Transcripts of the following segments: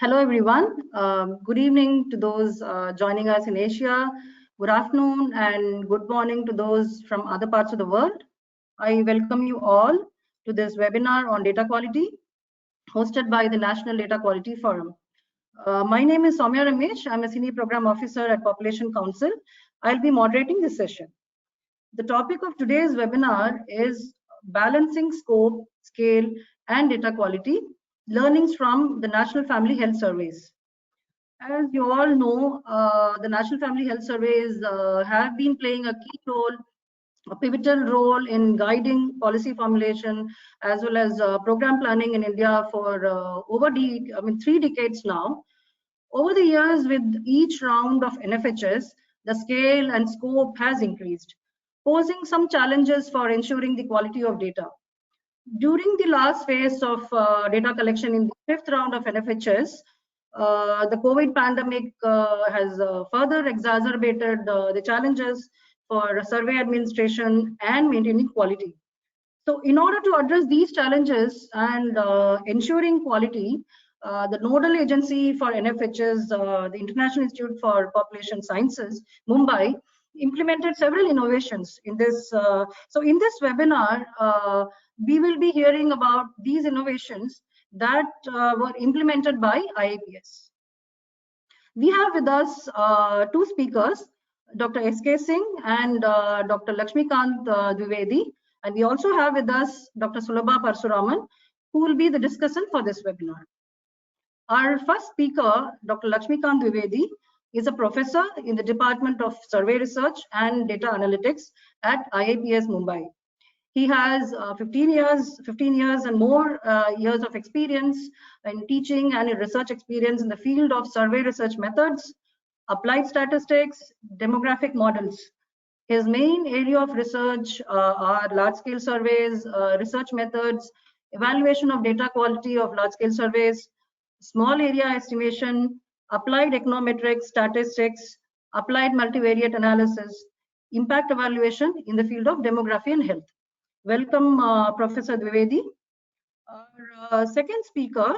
Hello, everyone. Good evening to those joining us in Asia. Good afternoon and good morning to those from other parts of the world. I welcome you all to this webinar on data quality hosted by the National Data Quality Forum. My name is Soumya Ramesh. I'm a Senior Program Officer at Population Council. I'll be moderating this session. The topic of today's webinar is balancing scope, scale, and data quality, learnings from the National Family Health Surveys. As you all know, the National Family Health Surveys have been playing a key role, a pivotal role in guiding policy formulation as well as program planning in India for over 3 decades now. Over the years, with each round of NFHS, the scale and scope has increased, posing some challenges for ensuring the quality of data. During the last phase of data collection in the 5th round of NFHS, the COVID pandemic has further exacerbated the challenges for survey administration and maintaining quality. So in order to address these challenges and ensuring quality, the nodal agency for NFHS, the International Institute for Population Sciences, Mumbai, implemented several innovations in this. So in this webinar, we will be hearing about these innovations that were implemented by IIPS. We have with us two speakers, Dr. S.K. Singh and Dr. Lakshmikant Dwivedi. And we also have with us Dr. Sulabha Parasuraman, who will be the discussant for this webinar. Our first speaker, Dr. Lakshmikant Dwivedi, is a professor in the Department of Survey Research and Data Analytics at IIPS Mumbai. He has 15 years and more years of experience in teaching and in research experience in the field of survey research methods, applied statistics, demographic models. His main area of research are large-scale surveys, research methods, evaluation of data quality of large-scale surveys, small area estimation, applied econometrics, statistics, applied multivariate analysis, impact evaluation in the field of demography and health. Welcome, Professor Dwivedi. Our second speaker,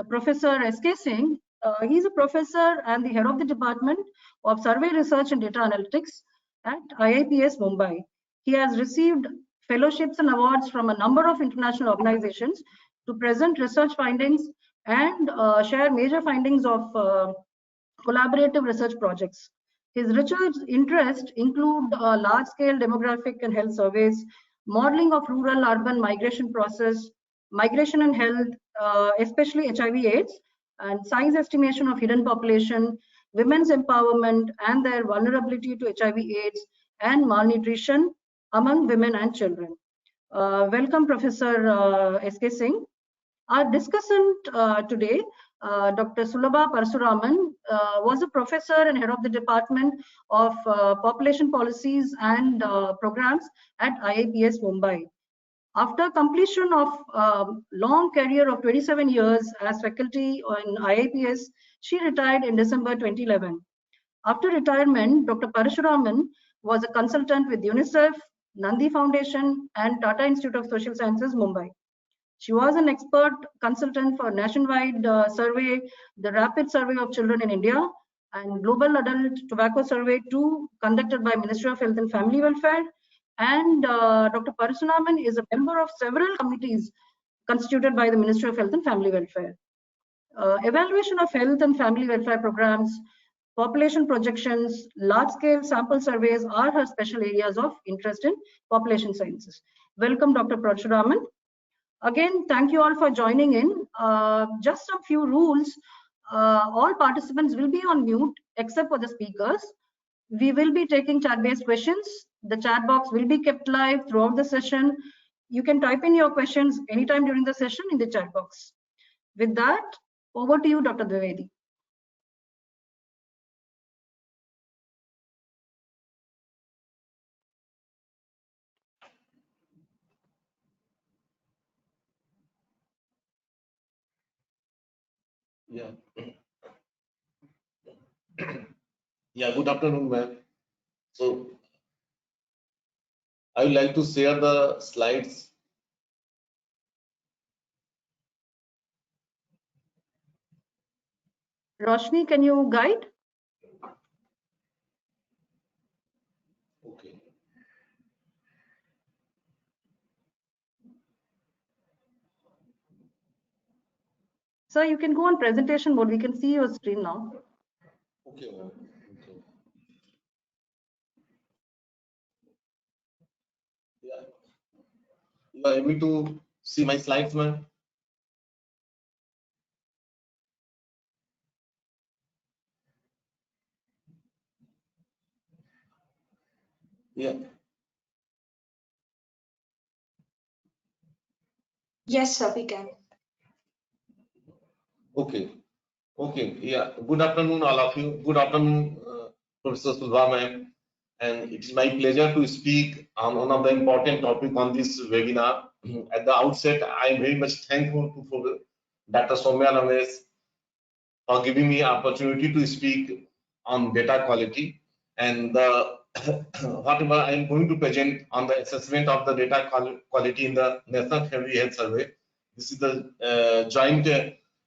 Professor S.K. Singh. He's a professor and the head of the Department of Survey Research and Data Analytics at IIPS Mumbai. He has received fellowships and awards from a number of international organizations to present research findings and share major findings of collaborative research projects. His research interests include large-scale demographic and health surveys, modeling of rural-urban migration process, migration and health, especially HIV/AIDS, and size estimation of hidden population, women's empowerment, and their vulnerability to HIV/AIDS and malnutrition among women and children. Welcome, Professor S.K. Singh. Our discussant today, Dr. Sulabha Parasuraman, was a professor and head of the Department of Population Policies and Programs at IIPS Mumbai. After completion of long career of 27 years as faculty in IIPS, she retired in December 2011. After retirement, Dr. Parasuraman was a consultant with UNICEF, Nandi Foundation, and Tata Institute of Social Sciences, Mumbai. She was an expert consultant for nationwide survey, the Rapid Survey of Children in India, and Global Adult Tobacco Survey 2, conducted by Ministry of Health and Family Welfare. And Dr. Parasuraman is a member of several committees constituted by the Ministry of Health and Family Welfare. Evaluation of health and family welfare programs, population projections, large-scale sample surveys are her special areas of interest in population sciences. Welcome, Dr. Parasuraman. Again, thank you all for joining in. Just a few rules. All participants will be on mute except for the speakers. We will be taking chat-based questions. The chat box will be kept live throughout the session. You can type in your questions anytime during the session in the chat box. With that, over to you, Dr. Dwivedi. Yeah. Yeah, good afternoon, ma'am. So I would like to share the slides. Roshni, can you guide? Okay. Sir, you can go on presentation mode. We can see your screen now. Okay. Okay. Yeah. You are able to see my slides, man? Yeah. Yes, sir, we can. Okay. Okay. Yeah. Good afternoon, all of you. Good afternoon, Professor Sulva, ma'am. And it is my pleasure to speak on one of the important topic on this webinar. At the outset, I am very much thankful to Dr. Soumya Ramesh for giving me opportunity to speak on data quality and whatever I am going to present on the assessment of the data quality in the National Family Health Survey. This is the joint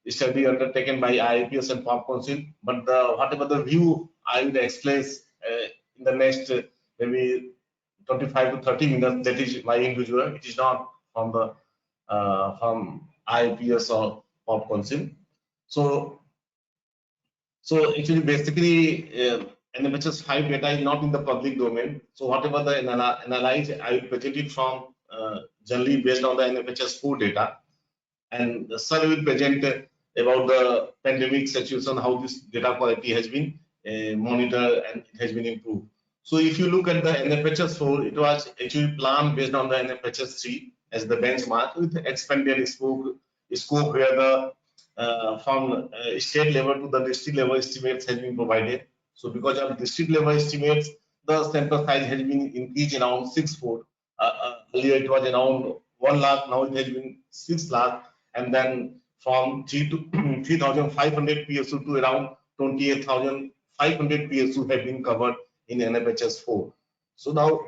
study undertaken by IIPS and POP Council. But whatever the view I will express in the next maybe 25 to 30 minutes, that is my individual. It is not from the from IIPS or POP Council. So actually, basically, NFHS 5 data is not in the public domain. So whatever the analyze, I will present it from generally based on the NFHS 4 data. And the sir will present about the pandemic situation, how this data quality has been monitored and it has been improved. So if you look at the NFHS 4, it was actually planned based on the NFHS 3 as the benchmark with expanded scope where the from state level to the district level estimates has been provided. So because of district level estimates, the sample size has been increased around 6-fold. Earlier it was around 1 lakh, now it has been 6 lakh, and then from 3,500 PSU to around 28,500 PSU have been covered in NFHS 4. So now,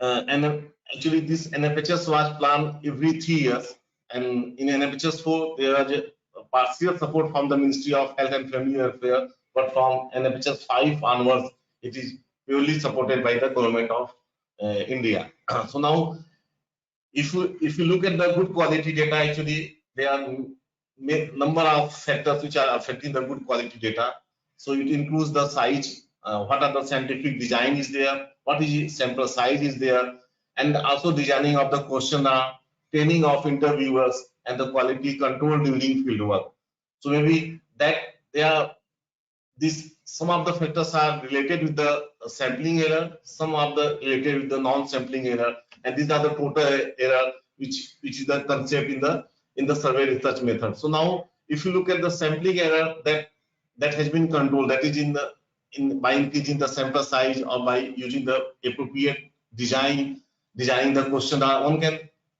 and actually this NFHS was planned every 3 years, and in NFHS 4 there was a partial support from the Ministry of Health and Family Welfare, but from NFHS 5 onwards, it is purely supported by the government of India. So now, if you look at the good quality data, actually there are number of factors which are affecting the good quality data. So it includes the size, what are the scientific design is there, what is sample size is there, and also designing of the questionnaire, training of interviewers, and the quality control during field work. So maybe that there are some of the factors are related with the sampling error, some of the related with the non-sampling error, and these are the total error which is the concept in the survey research method. So now, if you look at the sampling error that has been controlled, that is by increasing the sample size or by using the appropriate designing the questionnaire,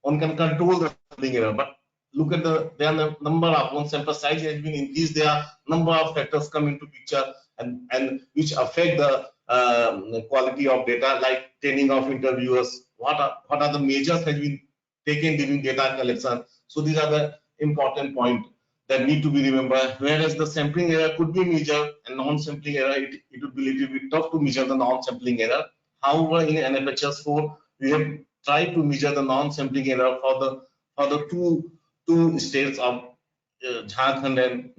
one can control the sampling error. But look at there are a number of one sample size has been increased. There are number of factors come into picture and which affect the quality of data, like training of interviewers. What are the measures has been taken during data collection? So these are the important points that need to be remembered. Whereas the sampling error could be measured and non-sampling error, it would be a little bit tough to measure the non-sampling error. However, in NFHS 4, we have tried to measure the non-sampling error for the two states of Jharkhand and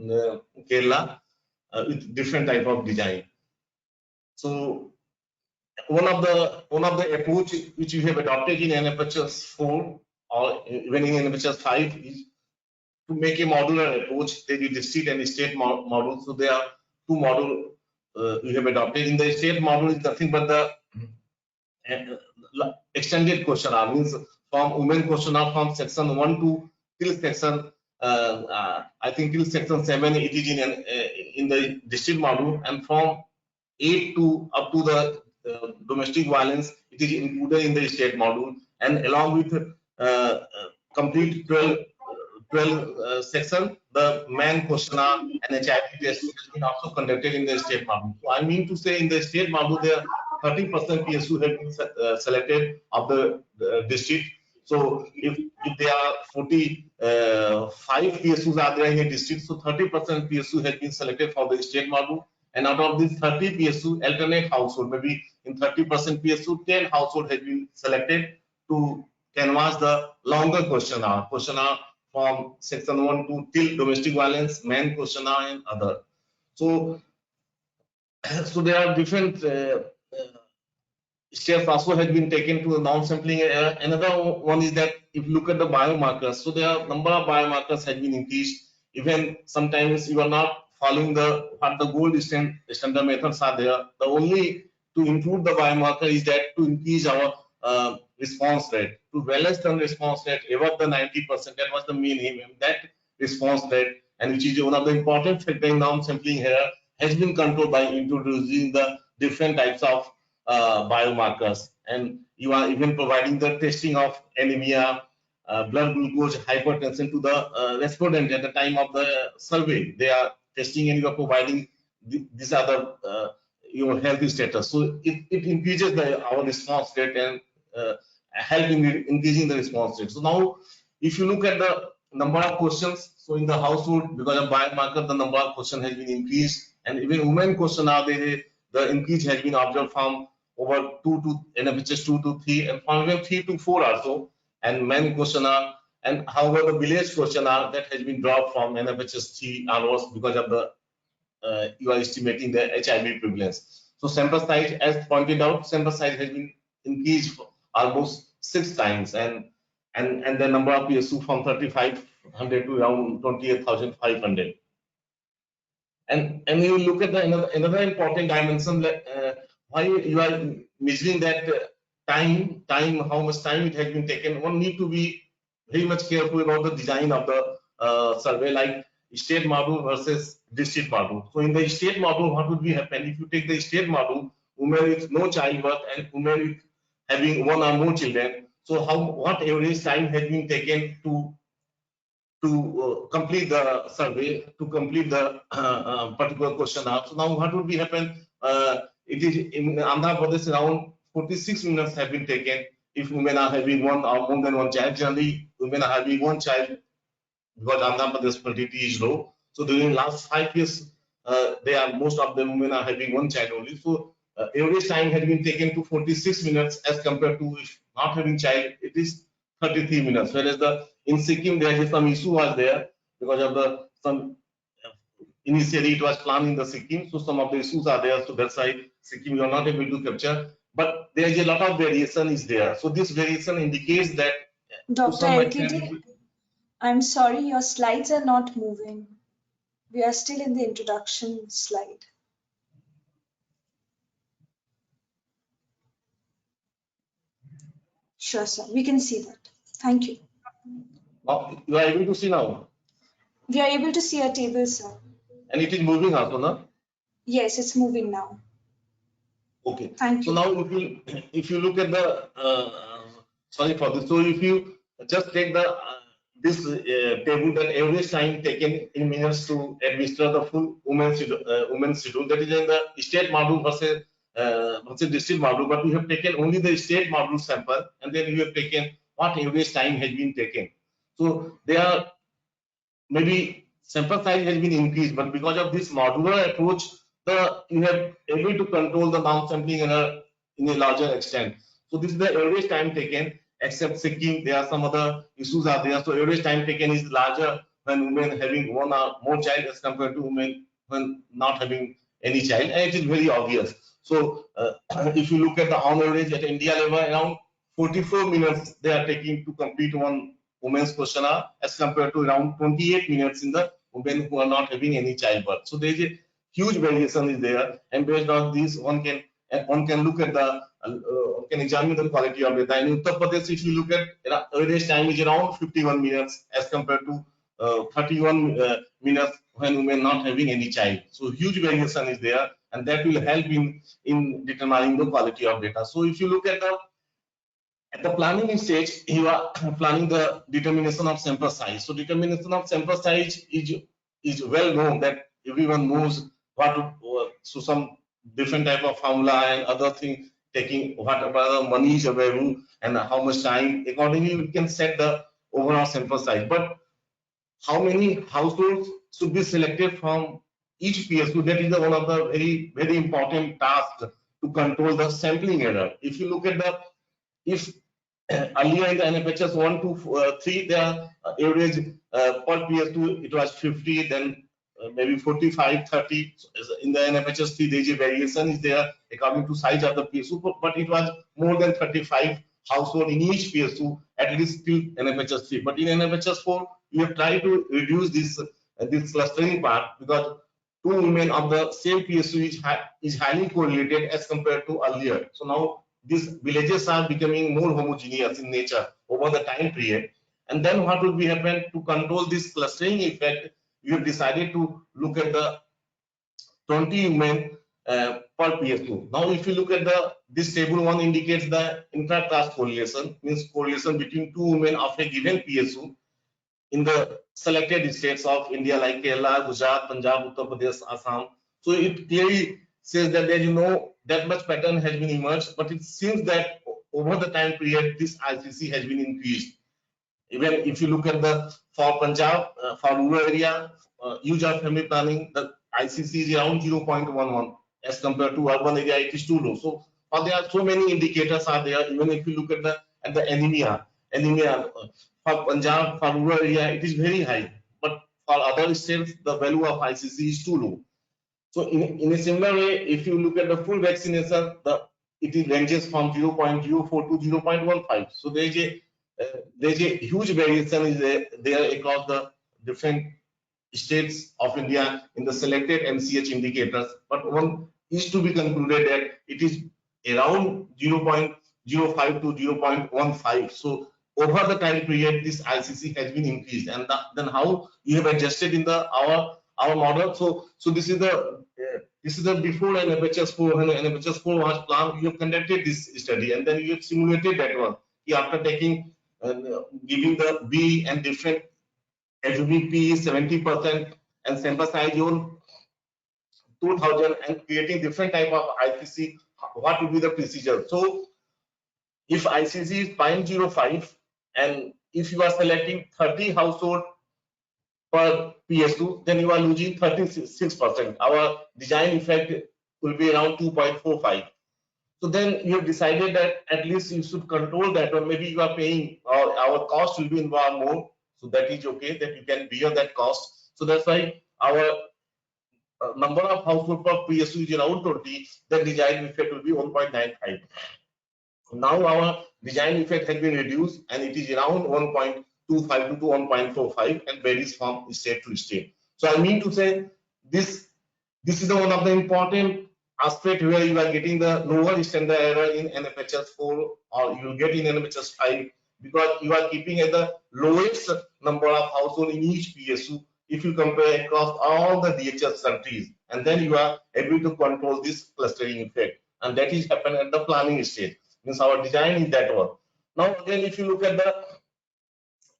Kerala with different type of design. So one of the approach which we have adopted in NFHS 4 or even in NFHS 5 is to make a modular approach. There is district and state model. So there are two model we have adopted. In the state model is nothing but the extended questionnaire, means from women questionnaire from section 1 to till section I think till section 7 it is in the district module, and from 8 to up to the domestic violence it is included in the state module, and along with complete 12 section, the man questionnaire and HIV test has been also conducted in the state module. So I mean to say in the state module there 30% PSU have been selected of the district, So if there are 45 PSUs are there in a district, so 30% PSU has been selected for the state module. And out of these 30 PSU, alternate household, maybe in 30% PSU, 10 household has been selected to canvass the longer questionnaire from section 1 to till domestic violence, main questionnaire and other. So there are different steps also has been taken to the non-sampling. Another one is that if you look at the biomarkers, so there are number of biomarkers has been increased. Even sometimes you are not following what the gold standard methods are there. The only to improve the biomarker is that to increase our response rate, to balance the response rate above the 90%. That was the main aim. That response rate, and which is one of the important factor in non-sampling here, has been controlled by introducing the different types of biomarkers, and you are even providing the testing of anemia, blood glucose, hypertension to the respondent at the time of the survey. They are testing and you are providing these are the your health status. So it increases our response rate and help in increasing the response rate. So now if you look at the number of questions, so in the household, because of biomarker, the number of questions has been increased, and even women questionnaire, the increase has been observed from over 2 to NFHS 2 to 3, and from even 3 to 4 also, and men questionnaire. And however, the village questionnaire that has been dropped from NFHS 3 onwards because of the you are estimating the HIV prevalence. So sample size, as pointed out, sample size has been increased almost 6 times, and the number of PSU from 3,500 to around 28,500. And you look at another important dimension, why you are measuring that time, how much time it has been taken. One need to be very much careful about the design of the survey, like state module versus district module. So in the state module, what would be happen if you take the state module, women with no childbirth and women with having 1 or more children? So what average time has been taken to complete the survey, to complete the particular questionnaire? So now what would be happen? It is in Andhra Pradesh around 46 minutes have been taken if women are having 1 or more than 1 child. Generally, women are having 1 child because Andhra Pradesh fertility is low. So during last 5 years, most of the women are having 1 child only. So average time has been taken to 46 minutes as compared to if not having child, it is 33 minutes. Whereas in Sikkim there is some issue was there because of initially it was planned in the Sikkim, so some of the issues are there. So that's why Sikkim you are not able to capture. But there is a lot of variation is there. So this variation indicates that Dr. LKD, I'm sorry, your slides are not moving. We are still in the introduction slide. Sure, sir. We can see that. Thank you. You are able to see now? We are able to see our table, sir. And it is moving also, no? Yes, it's moving now. Okay. Thank you. So now if you look at the sorry for this. So if you just take the this table, that average time taken in minutes to administer the full women's schedule, that is in the state module versus district module, but we have taken only the state module sample, and then we have taken what average time has been taken. So there are maybe sample size has been increased, but because of this modular approach, you have able to control the non-sampling in a larger extent. So this is the average time taken. Except Sikkim, there are some other issues are there. So average time taken is larger when women having 1 or more child as compared to women when not having any child, and it is very obvious. So if you look at the on average at India level, around 44 minutes they are taking to complete 1 women's questionnaire as compared to around 28 minutes in the women who are not having any childbirth. So there is a huge variation is there, and based on this one can look at the can examine the quality of data. In Uttar Pradesh, if you look at average time is around 51 minutes as compared to 31 minutes when women not having any child. So huge variation is there, and that will help in determining the quality of data. So if you look at the planning stage, you are planning the determination of sample size. So determination of sample size is well known, that everyone knows what so some different type of formula and other thing taking whatever the money is available and how much time. Accordingly, we can set the overall sample size. But how many households should be selected from each PSU? That is one of the very important tasks to control the sampling error. If you look at the, if earlier in the NFHS 1 to 3, the average per PSU it was 50, then maybe 45, 30. In the NFHS 3, there is a variation is there according to size of the PSU, but it was more than 35 household in each PSU, at least till NFHS 3. But in NFHS 4, we have tried to reduce this clustering part, because two women of the same PSU is highly correlated as compared to earlier. So now these villages are becoming more homogeneous in nature over the time period. And then what will be happen to control this clustering effect? We have decided to look at the 20 women per PSU. Now, if you look at this table, one indicates the intra-class correlation, means correlation between two women of a given PSU in the selected states of India like Kerala, Gujarat, Punjab, Uttar Pradesh, Assam. So it clearly says that there is no that much pattern has been emerged, but it seems that over the time period this ICC has been increased. Even if you look at for Punjab, for rural area, use of family planning, the ICC is around 0.11 as compared to urban area, it is too low. So there are so many indicators are there. Even if you look at the anemia for Punjab, for rural area, it is very high, but for other states, the value of ICC is too low. So in a similar way, if you look at the full vaccination, it ranges from 0.04 to 0.15. So there's a huge variation is there across the different states of India in the selected MCH indicators. But one is to be concluded that it is around 0.05 to 0.15. So over the time period, this ICC has been increased, and then how you have adjusted in our model. So this is the before NFHS 4 and NFHS 4 was planned. You have conducted this study, and then you have simulated that one. After taking giving the B and different HVP 70% and sample size on 2000 and creating different type of ICC, what would be the procedure? So if ICC is 0.05 and if you are selecting 30 household per PSU, then you are losing 36%. Our design effect will be around 2.45. So then you have decided that at least you should control that, or maybe you are paying, or our cost will be involved more. So that is okay, that you can bear that cost. So that's why our number of household per PSU is around 20. The design effect will be 1.95. Now our design effect has been reduced and it is around 1.25 to 1.45 and varies from state to state. So I mean to say this is one of the important aspect where you are getting the lower standard error in NFHS 4 or you will get in NFHS 5, because you are keeping at the lowest number of household in each PSU if you compare across all the DHS countries, and then you are able to control this clustering effect, and that is happen at the planning stage. Means our design is that one. Now again, if you look at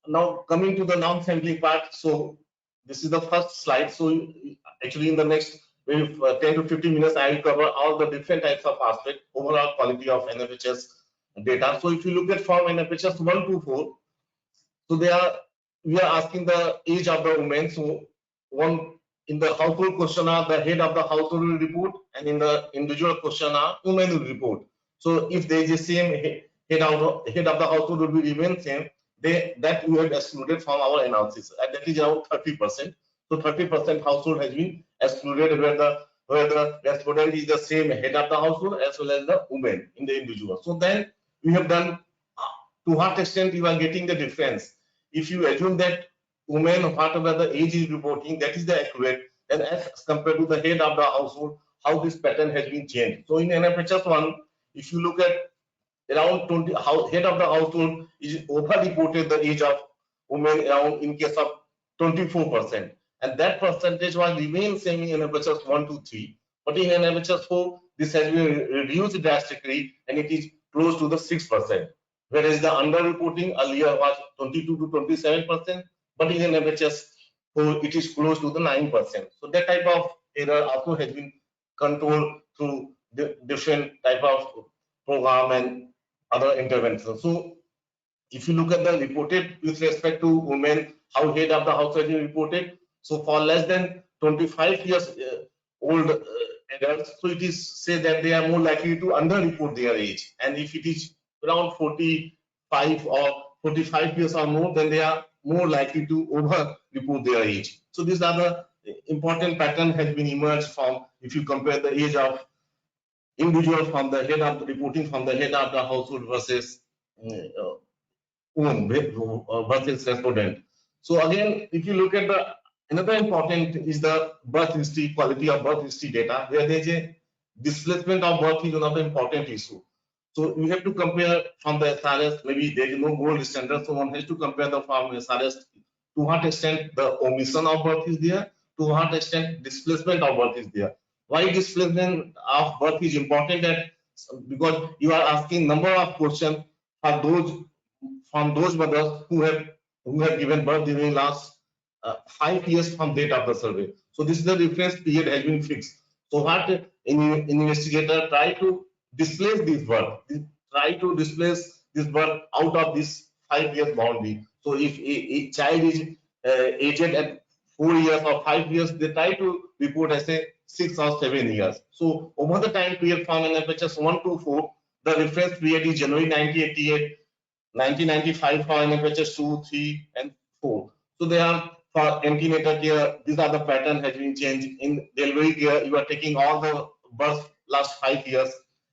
now coming to the non-sampling part, so this is the first slide. So actually in the next maybe 10 to 15 minutes, I will cover all the different types of aspects, overall quality of NFHS data. So if you look at from NFHS 1 to 4, so we are asking the age of the women. So one in the household questionnaire, the head of the household will report, and in the individual questionnaire, women will report. So if there is the same head of the household will be remain same, that we have excluded from our analysis, and that is around 30%. So 30% household has been excluded where the respondent is the same head of the household as well as the woman in the individual. So then we have done to what extent you are getting the difference. If you assume that women, whatever the age is reporting, that is the accurate, and as compared to the head of the household, how this pattern has been changed. So in NFHS 1, if you look at around 20, head of the household is over-reported the age of women around in case of 24%, and that percentage was remain same in NFHS 1 to 3, but in NFHS 4 this has been reduced drastically and it is close to the 6%, whereas the under-reporting earlier was 22 to 27%, but in NFHS 4 it is close to the 9%. So that type of error also has been controlled through the different type of program and other interventions. So if you look at the reported with respect to women, how head of the house has been reported. So for less than 25 years old adults, so it is said that they are more likely to underreport their age. And if it is around 45 or 45 years or more, then they are more likely to over-report their age. So these are the important pattern has been emerged from, if you compare the age of individual from the head of the reporting from the head of the household versus versus respondent. So again, if you look at the another important is the birth history, quality of birth history data, where there is a displacement of birth is one of the important issue. So we have to compare from the SRS, maybe there is no gold standard, so one has to compare the from SRS to what extent the omission of birth is there, to what extent displacement of birth is there. Why displacement of birth is important? That because you are asking number of questions for those from those mothers who have given birth during last 5 years from date of the survey. So this is the reference period has been fixed. So what investigator try to displace this birth, try to displace this birth out of this 5 years boundary. So if a child is aged at 4 years or 5 years, they try to report as a 6 or 7 years. So over the time period from NFHS 1 to 4, the reference period is January 1988, 1995 for NFHS 2, 3, and 4. So they are for antenatal care. These are the pattern has been changed. In delivery care, you are taking all the births last 5 years,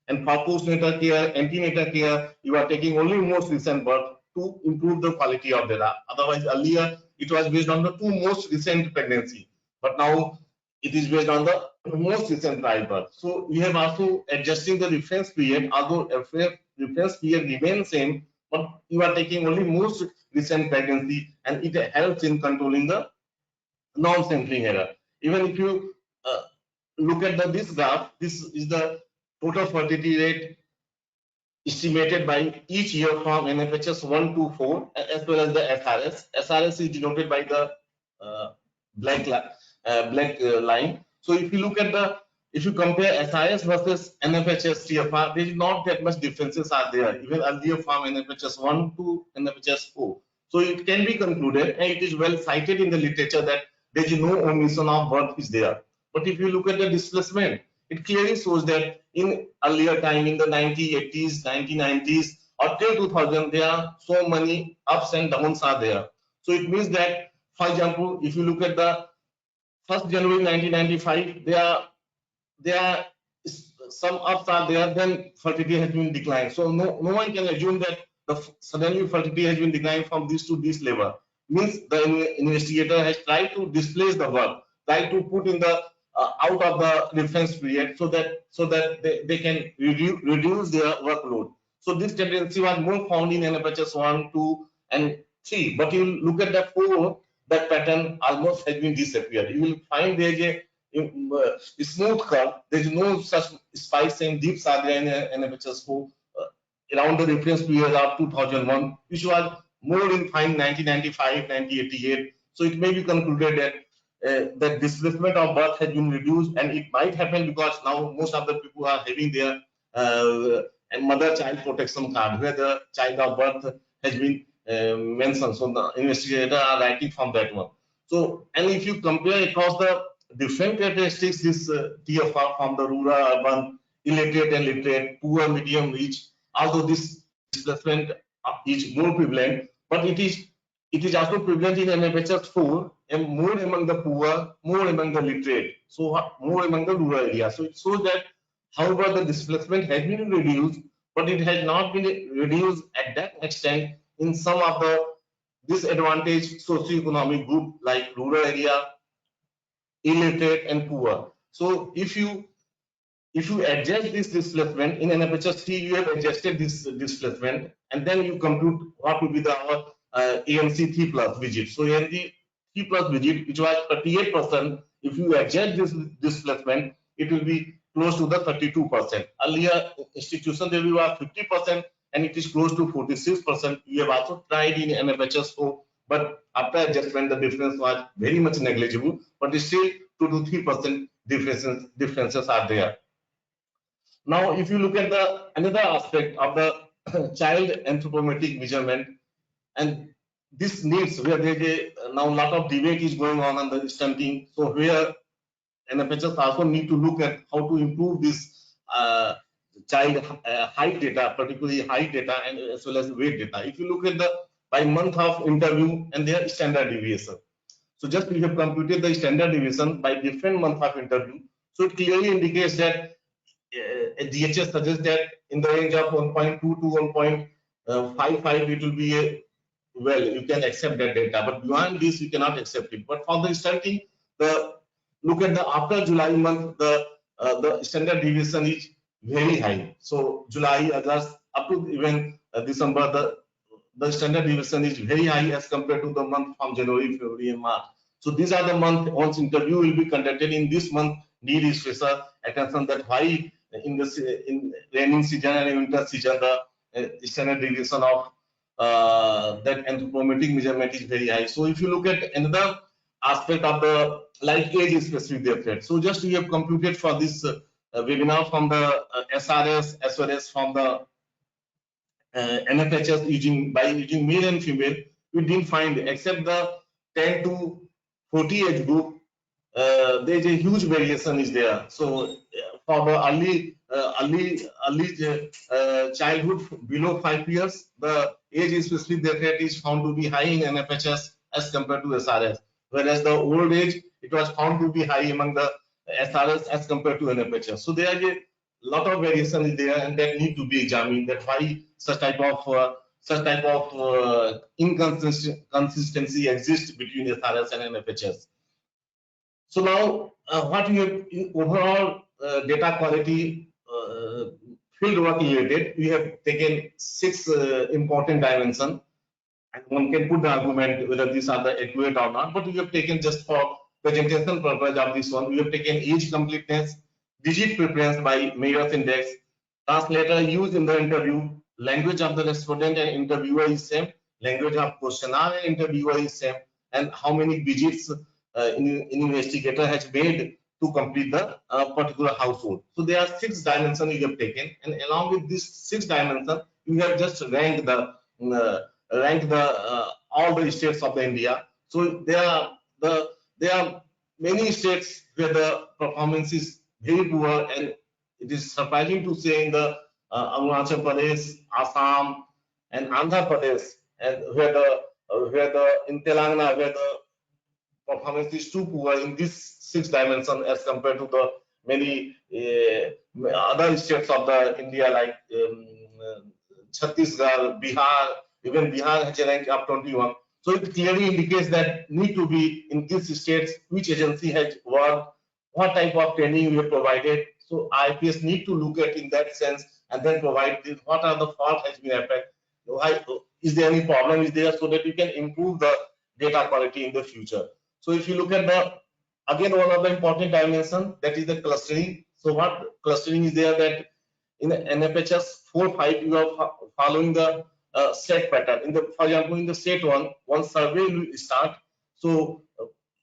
and for postnatal care, antenatal care, you are taking only most recent birth to improve the quality of data. Otherwise, earlier it was based on the 2 most recent pregnancy, but now it is based on the most recent live birth. So we have also adjusting the reference period, although reference period remains same, but you are taking only most recent pregnancy, and it helps in controlling the non-sampling error. Even if you look at this graph, this is the total fertility rate estimated by each year from NFHS 1 to 4, as well as the SRS. SRS is denoted by the black line. So if you look at if you compare SIS versus NFHS TFR, there is not that much differences are there, even earlier from NFHS 1 to NFHS 4. So it can be concluded, and it is well cited in the literature, that there is no omission of birth is there. But if you look at the displacement, it clearly shows that in earlier time, in the 1980s, 1990s, or till 2000, there are so many ups and downs are there. So it means that, for example, if you look at the 1st January 1995, there are some ups are there, then fertility has been declined. So no one can assume that suddenly fertility has been declined from this to this level. Means the investigator has tried to displace the work, tried to put in the out of the reference period, so that they can reduce their workload. So this tendency was more found in NFHS 1, 2, and 3. But you look at the 4, that pattern almost has been disappeared. You will find there is a smooth curve. There is no such spikes and dips are there in NFHS 4 around the reference period of 2001, which was more in 1995, 1988. So it may be concluded that the displacement of birth has been reduced, and it might happen because now most of the people are having their mother-child protection card, where the child of birth has been mentioned. So the investigators are writing from that one. So, and if you compare across the different characteristics, this TFR from the rural, urban, illiterate and literate, poor, medium, rich, although this displacement is more prevalent, but it is also prevalent in NFHS 4, and more among the poor, more among the literate, so more among the rural areas. So it shows that, however, the displacement has been reduced, but it has not been reduced at that extent in some of the disadvantaged socioeconomic group like rural area, illiterate, and poor. So if you adjust this displacement in NFHS 3, you have adjusted this displacement, and then you compute what will be the ANC 3 plus digit. So ANC 3 plus digit, which was 38%, if you adjust this displacement, it will be close to the 32%. Earlier institution there was 50%, and it is close to 46%. We have also tried in NFHS 4, but after adjustment, the difference was very much negligible, but still 2 to 3% differences are there. Now, if you look at the another aspect of the child anthropometric measurement, and this needs where there is now a lot of debate is going on the stunting. So where NFHS also need to look at how to improve this child height data, particularly height data and as well as weight data. If you look at the by month of interview and their standard deviation. So just we have computed the standard deviation by different month of interview. So it clearly indicates that DHS suggests that in the range of 1.2 to 1.55 it will be a, well, you can accept that data, but beyond this you cannot accept it. But for the stunting, the look at the after July month, the standard deviation is very high. So July, August, up to even December, the standard deviation is very high as compared to the month from January, February, and March. So these are the month once interview will be conducted in this month. Need is special attention that why in raining season and winter season the standard deviation of that anthropometric measurement is very high. So if you look at another aspect of the like age specific effect. So just we have computed for this webinar from the SRS as well as from the NFHS using male and female, we didn't find except the 10 to 40 age group. There is a huge variation is there. So for the early childhood below 5 years, the age specific effect is found to be high in NFHS as compared to SRS. Whereas the old age, it was found to be high among the SRS as compared to NFHS. So there is a lot of variation is there, and that need to be examined. That why such type of inconsistency exists between SRS and NFHS. So now, what we have in overall data quality field work related, we have taken 6 important dimensions. And one can put the argument whether these are the accurate or not, but we have taken just for presentation purpose of this one, we have taken age completeness, digit preference by Mayer's index, translator used in the interview, language of the respondent and interviewer is same, language of questionnaire and interviewer is same, and how many digits investigator has made to complete the particular household. So there are 6 dimensions we have taken, and along with these 6 dimensions, we have just ranked all the states of the India. So there are many states where the performance is very poor, and it is surprising to say in the Arunachal Pradesh, Assam, and Andhra Pradesh, and where the in Telangana where the performance is too poor in this 6 dimensions as compared to the many other states of the India like Chhattisgarh, Bihar. Even Bihar has a rank of 21. So it clearly indicates that need to be in these states, which agency has worked, what type of training we have provided. So IIPS need to look at in that sense and then provide this, what are the fault has been happened, why is there any problem is there, so that you can improve the data quality in the future. So if you look at the again one of the important dimension, that is the clustering. So what clustering is there, that in the NFHS 4-5 you are following the set pattern. For example, in the state one survey will start. So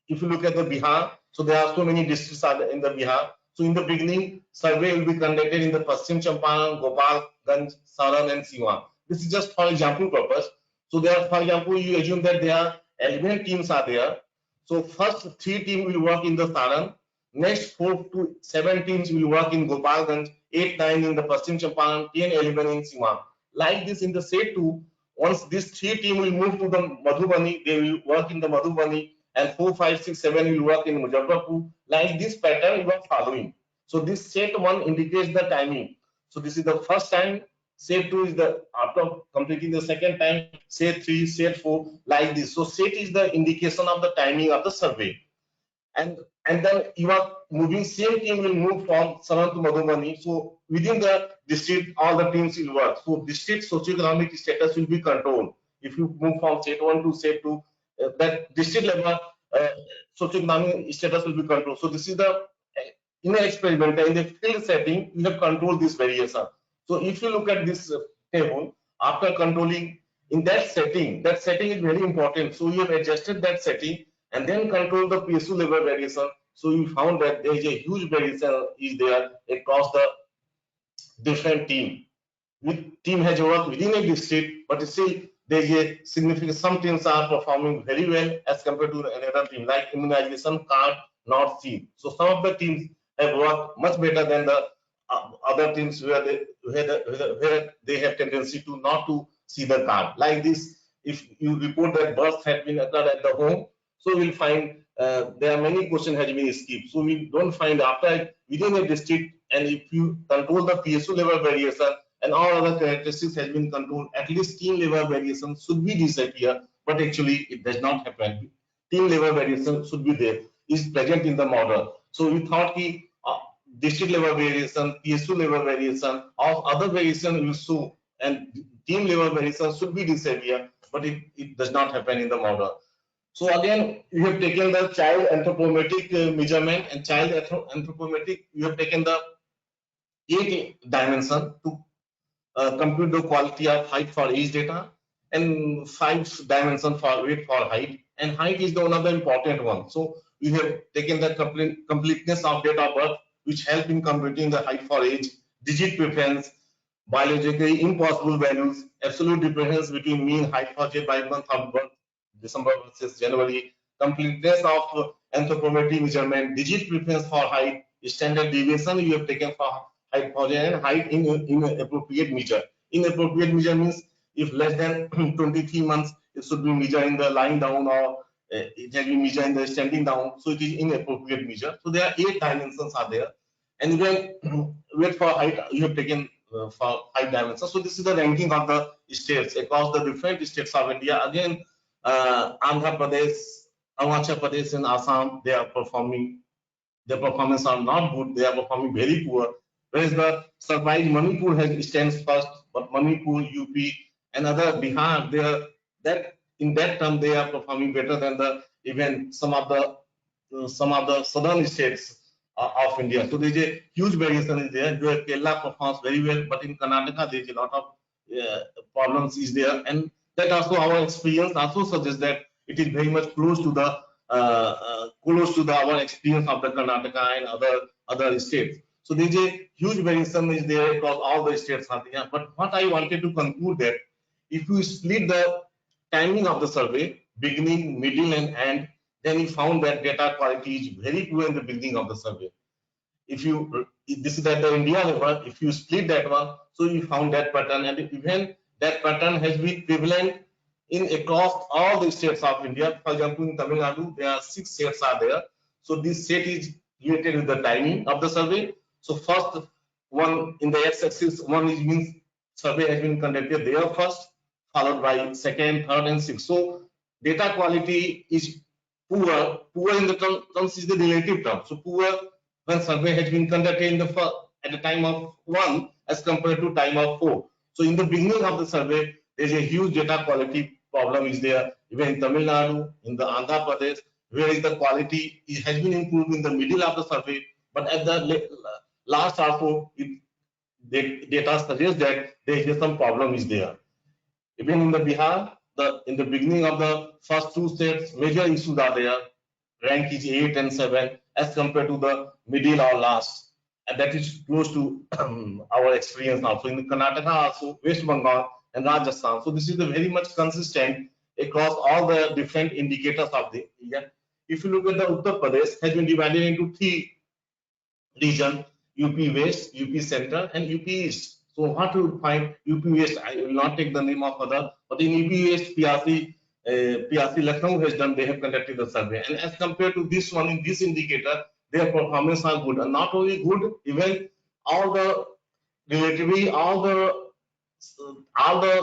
if you look at the Bihar, so there are so many districts are in the Bihar. So in the beginning, survey will be conducted in the Paschim Champaran, Gopalganj, Saran, and Siwan. This is just for example purpose. So there, for example, you assume that there are 11 teams are there. So first 3 teams will work in the Saran. Next 4 to 7 teams will work in Gopalganj, 8, 9 in the Paschim Champaran, 10, 11 in Siwan. Like this in the set 2, once this 3 team will move to the Madhubani, they will work in the Madhubani, and 4, 5, 6, 7 will work in Muzaffarpur. Like this pattern we are following. So this set 1 indicates the timing. So this is the first time. Set 2 is the after completing the second time. Set 3, set 4, like this. So set is the indication of the timing of the survey. And then you are moving, same team will move from Saran to Madhubani. So within the district, all the teams will work. So district socioeconomic status will be controlled. If you move from set 1 to set 2, that district level socioeconomic status will be controlled. So this is the in an experiment, in the field setting, you have controlled this variation. So if you look at this table, after controlling in that setting is very important. So you have adjusted that setting and then control the PSU level variation. So you found that there is a huge variation is there across the different team. Team has worked within a district, but still there is a significant, some teams are performing very well as compared to another team, like immunization card not seen. So some of the teams have worked much better than the other teams where they have tendency to not to see the card. Like this, if you report that birth had been occurred at the home, so we'll find there are many questions has been skipped. So we don't find after within a district, and if you control the PSU level variation and all other characteristics has been controlled, at least team level variation should be disappear, but actually it does not happen. Team level variation should be there, is present in the model. So we thought ki district level variation, PSU level variation, or other variation will show, and team level variation should be disappear, but it does not happen in the model. So again, you have taken the child anthropometric measurement, and child anthropometric, you have taken the 8 dimension to compute the quality of height for age data, and 5 dimension for weight for height, and height is the one of the important one. So we have taken the completeness of date of birth, which help in computing the height for age, digit preference, biologically impossible values, absolute difference between mean height for age by month of birth, December versus January, completeness of anthropometric measurement, digit preference for height, standard deviation you have taken for height for age, and height in appropriate measure. Inappropriate measure means if less than 23 months, it should be measured in the lying down, or it can be measured in the standing down. So it is inappropriate measure. So there are 8 dimensions are there, and then weight for height you have taken for 5 dimensions. So this is the ranking of the states across the different states of India. Again, Andhra Pradesh, Arunachal Pradesh, and Assam, they are performing. Their performance are not good. They are performing very poor. Whereas the surprise Manipur has stands first, but Manipur, UP, and other Bihar, they are that in that term they are performing better than the even some of the southern states of India. So there is a huge variation is there. Where Kerala performs very well, but in Karnataka there is a lot of problems is there, and that also our experience also suggests that it is very much close to the our experience of the Karnataka and other states. So there is a huge variation is there across all the states are there. But what I wanted to conclude that if you split the timing of the survey, beginning, middle, and end, then we found that data quality is very poor in the beginning of the survey. If this is at the India level, if you split that one, so you found that pattern, and even that pattern has been prevalent in across all the states of India. For example, in Tamil Nadu, there are 6 states are there. So this set is related with the timing of the survey. So first one in the x-axis, one is means survey has been conducted there first, followed by second, third, and sixth. So data quality is poor. Poor in the terms is the relative term. So poor when survey has been conducted in the first, at the time of 1 as compared to time of 4. So in the beginning of the survey, there is a huge data quality problem is there. Even in Tamil Nadu, in the Andhra Pradesh, where is the quality it has been improved in the middle of the survey, but at the last also, the data suggests that there is some problem is there. Even in the Bihar, in the beginning of the first 2 states, major issues are there. Rank is 8 and 7 as compared to the middle or last, and that is close to our experience now. So in Karnataka also, West Bengal and Rajasthan. So this is the very much consistent across all the different indicators of the year. If you look at the Uttar Pradesh, has been divided into 3 regions: UP West, UP Center, and UP East. So what you find UP West, I will not take the name of other, but in UP West, PRC Lucknow has done, they have conducted the survey, and as compared to this one in this indicator, their performance are good, and not only good, even all the relatively all the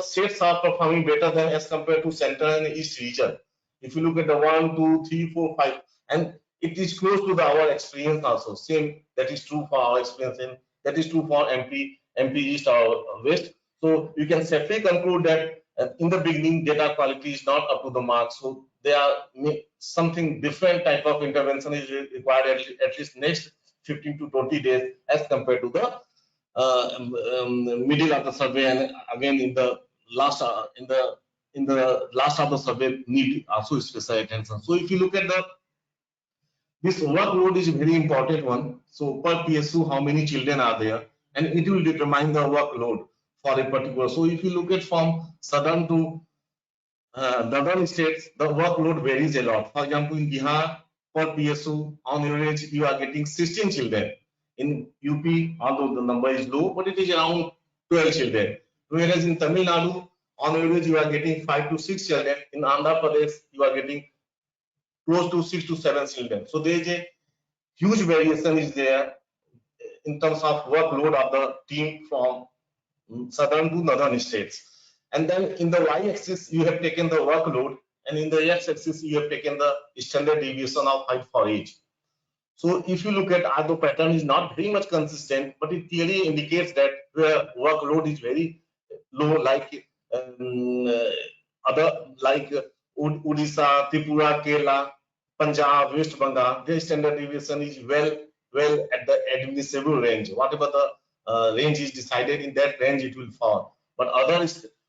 states are performing better than as compared to Center and East region. If you look at the 1, 2, 3, 4, 5, and it is close to our experience also. Same that is true for our experience, and that is true for MP East or West. So you can safely conclude that in the beginning data quality is not up to the mark. So there are something different type of intervention is required at least next 15 to 20 days as compared to the middle of the survey, and again in the last in the last of the survey need also special attention. So if you look at this workload is a very important one. So per PSU, how many children are there, and it will determine the workload for a particular. So if you look at from southern to northern states, the workload varies a lot. For example, in Bihar, for PSU, on average, you are getting 16 children. In UP, although the number is low, but it is around 12 children. Whereas in Tamil Nadu, on average, you are getting 5 to 6 children. In Andhra Pradesh, you are getting close to 6 to 7 children. So there is a huge variation is there in terms of workload of the team from southern to northern states. And then in the y-axis, you have taken the workload, and in the x-axis, you have taken the standard deviation of height for age. So if you look at, although pattern is not very much consistent, but it clearly indicates that where workload is very low, like other like Odisha, Tripura, Kerala, Punjab, West Bengal, their standard deviation is well at the admissible range. Whatever the range is decided, in that range it will fall. But other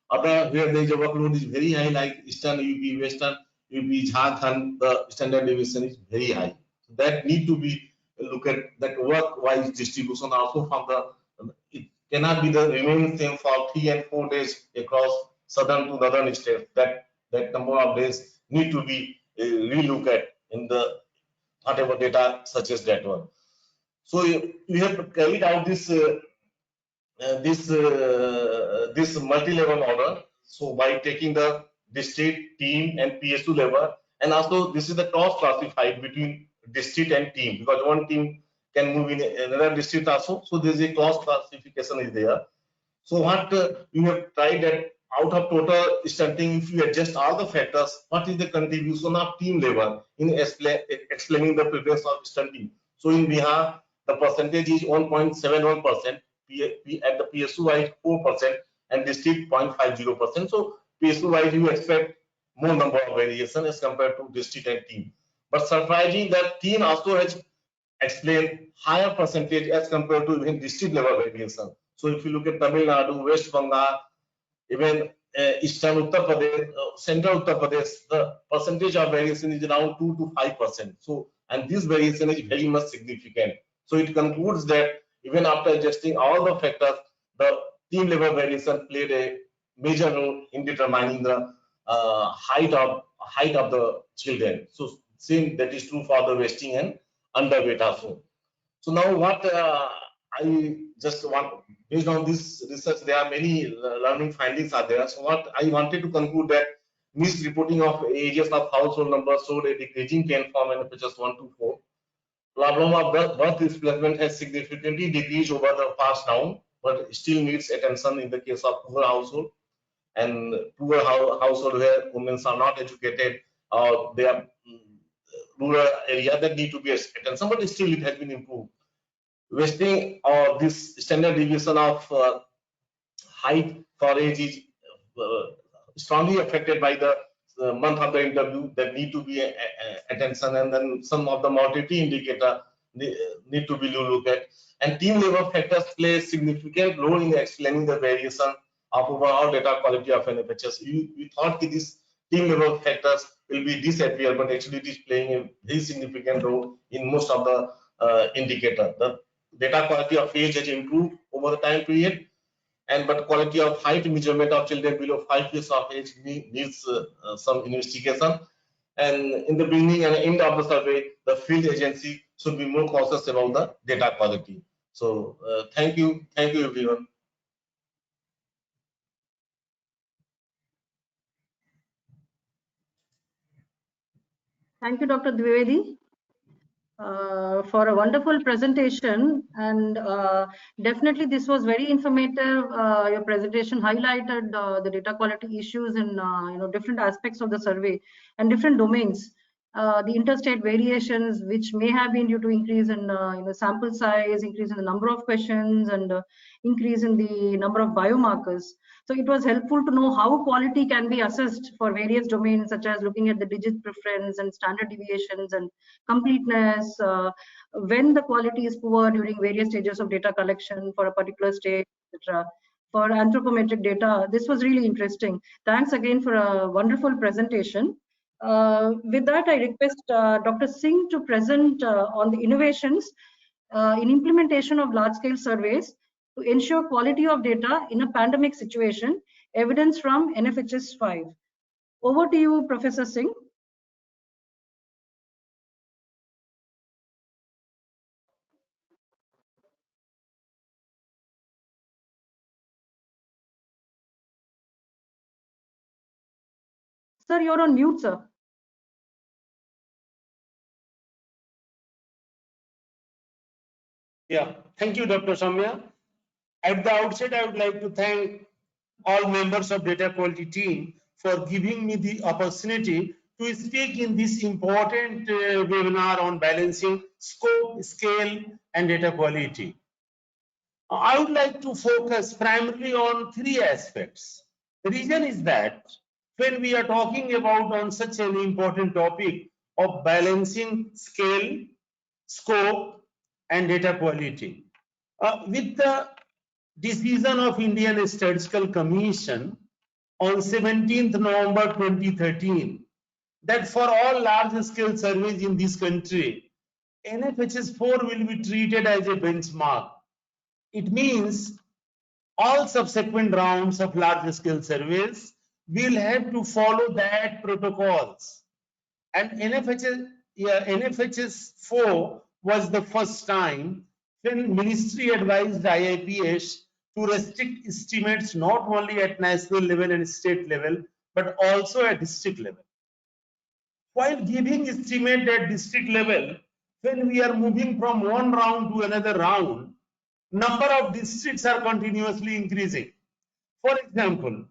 where there is a workload is very high, like Eastern UP, Western UP, Jharkhand, the standard deviation is very high. So that need to be look at that work-wise distribution also from the. It cannot be the remaining same for 3 and 4 days across southern to northern states. That number of days need to be relooked at in the whatever data such as that one. So we have carried out this multi-level order. So by taking the district, team, and PSU level, and also this is the cross classified between district and team, because one team can move in another district also. So there is a cross classification is there. So what we have tried that out of total stunting, if you adjust all the factors, what is the contribution of team level in explaining the prevalence of stunting? So in Bihar, the percentage is 1.71%, at the PSU wise 4%, and district 0.50%. So PSU wise you expect more number of variation as compared to district and team. But surprising that team also has explained higher percentage as compared to even district level variation. So if you look at Tamil Nadu, West Bengal, even Eastern Uttar Pradesh, Central Uttar Pradesh, the percentage of variation is around 2 to 5%. So, and this variation is very much significant. So it concludes that even after adjusting all the factors, the team level variation played a major role in determining the height of the children. So same that is true for the vesting and underweight also. So now what I just want, based on this research, there are many learning findings are there. So what I wanted to conclude that misreporting of ages of household numbers showed a decreasing trend from NFHS 1 to 4. Problem of birth displacement has significantly decreased over the past now, but still needs attention in the case of poor household and poor household where women are not educated or they are rural area that need to be attention, but still it has been improved. Wasting or this standard deviation of height for age is strongly affected by the month of the interview that need to be attention, and then some of the mortality indicator need to be looked at. And team level factors play a significant role in explaining the variation of overall data quality of NFHS. We thought that these team level factors will be disappear, but actually it is playing a very significant role in most of the indicator. The data quality of age has improved over the time period, but quality of height measurement of children below 5 years of age needs some investigation. And in the beginning and end of the survey, the field agency should be more cautious about the data quality. So thank you everyone. Thank you, Dr. Dwivedi, for a wonderful presentation, and definitely this was very informative. Your presentation highlighted the data quality issues in different aspects of the survey and different domains. The interstate variations, which may have been due to increase in sample size, increase in the number of questions, and increase in the number of biomarkers. So it was helpful to know how quality can be assessed for various domains, such as looking at the digit preference and standard deviations and completeness, when the quality is poor during various stages of data collection for a particular state, etc. For anthropometric data, this was really interesting. Thanks again for a wonderful presentation. With that, I request Dr. Singh to present on the innovations in implementation of large-scale surveys to ensure quality of data in a pandemic situation, evidence from NFHS 5. Over to you, Professor Singh. Sir, you're on mute, sir. Yeah, thank you, Dr. Samya. At the outset, I would like to thank all members of data quality team for giving me the opportunity to speak in this important webinar on balancing scope, scale, and data quality. I would like to focus primarily on three aspects. The reason is that when we are talking about on such an important topic of balancing scale, scope, and data quality, with the decision of Indian Statistical Commission on 17th November 2013 that for all large-scale surveys in this country, NFHS 4 will be treated as a benchmark. It means all subsequent rounds of large-scale surveys will have to follow that protocols. And NFHS 4 was the first time when Ministry advised IIPS to restrict estimates not only at national level and state level, but also at district level. While giving estimate at district level, when we are moving from one round to another round, number of districts are continuously increasing. For example,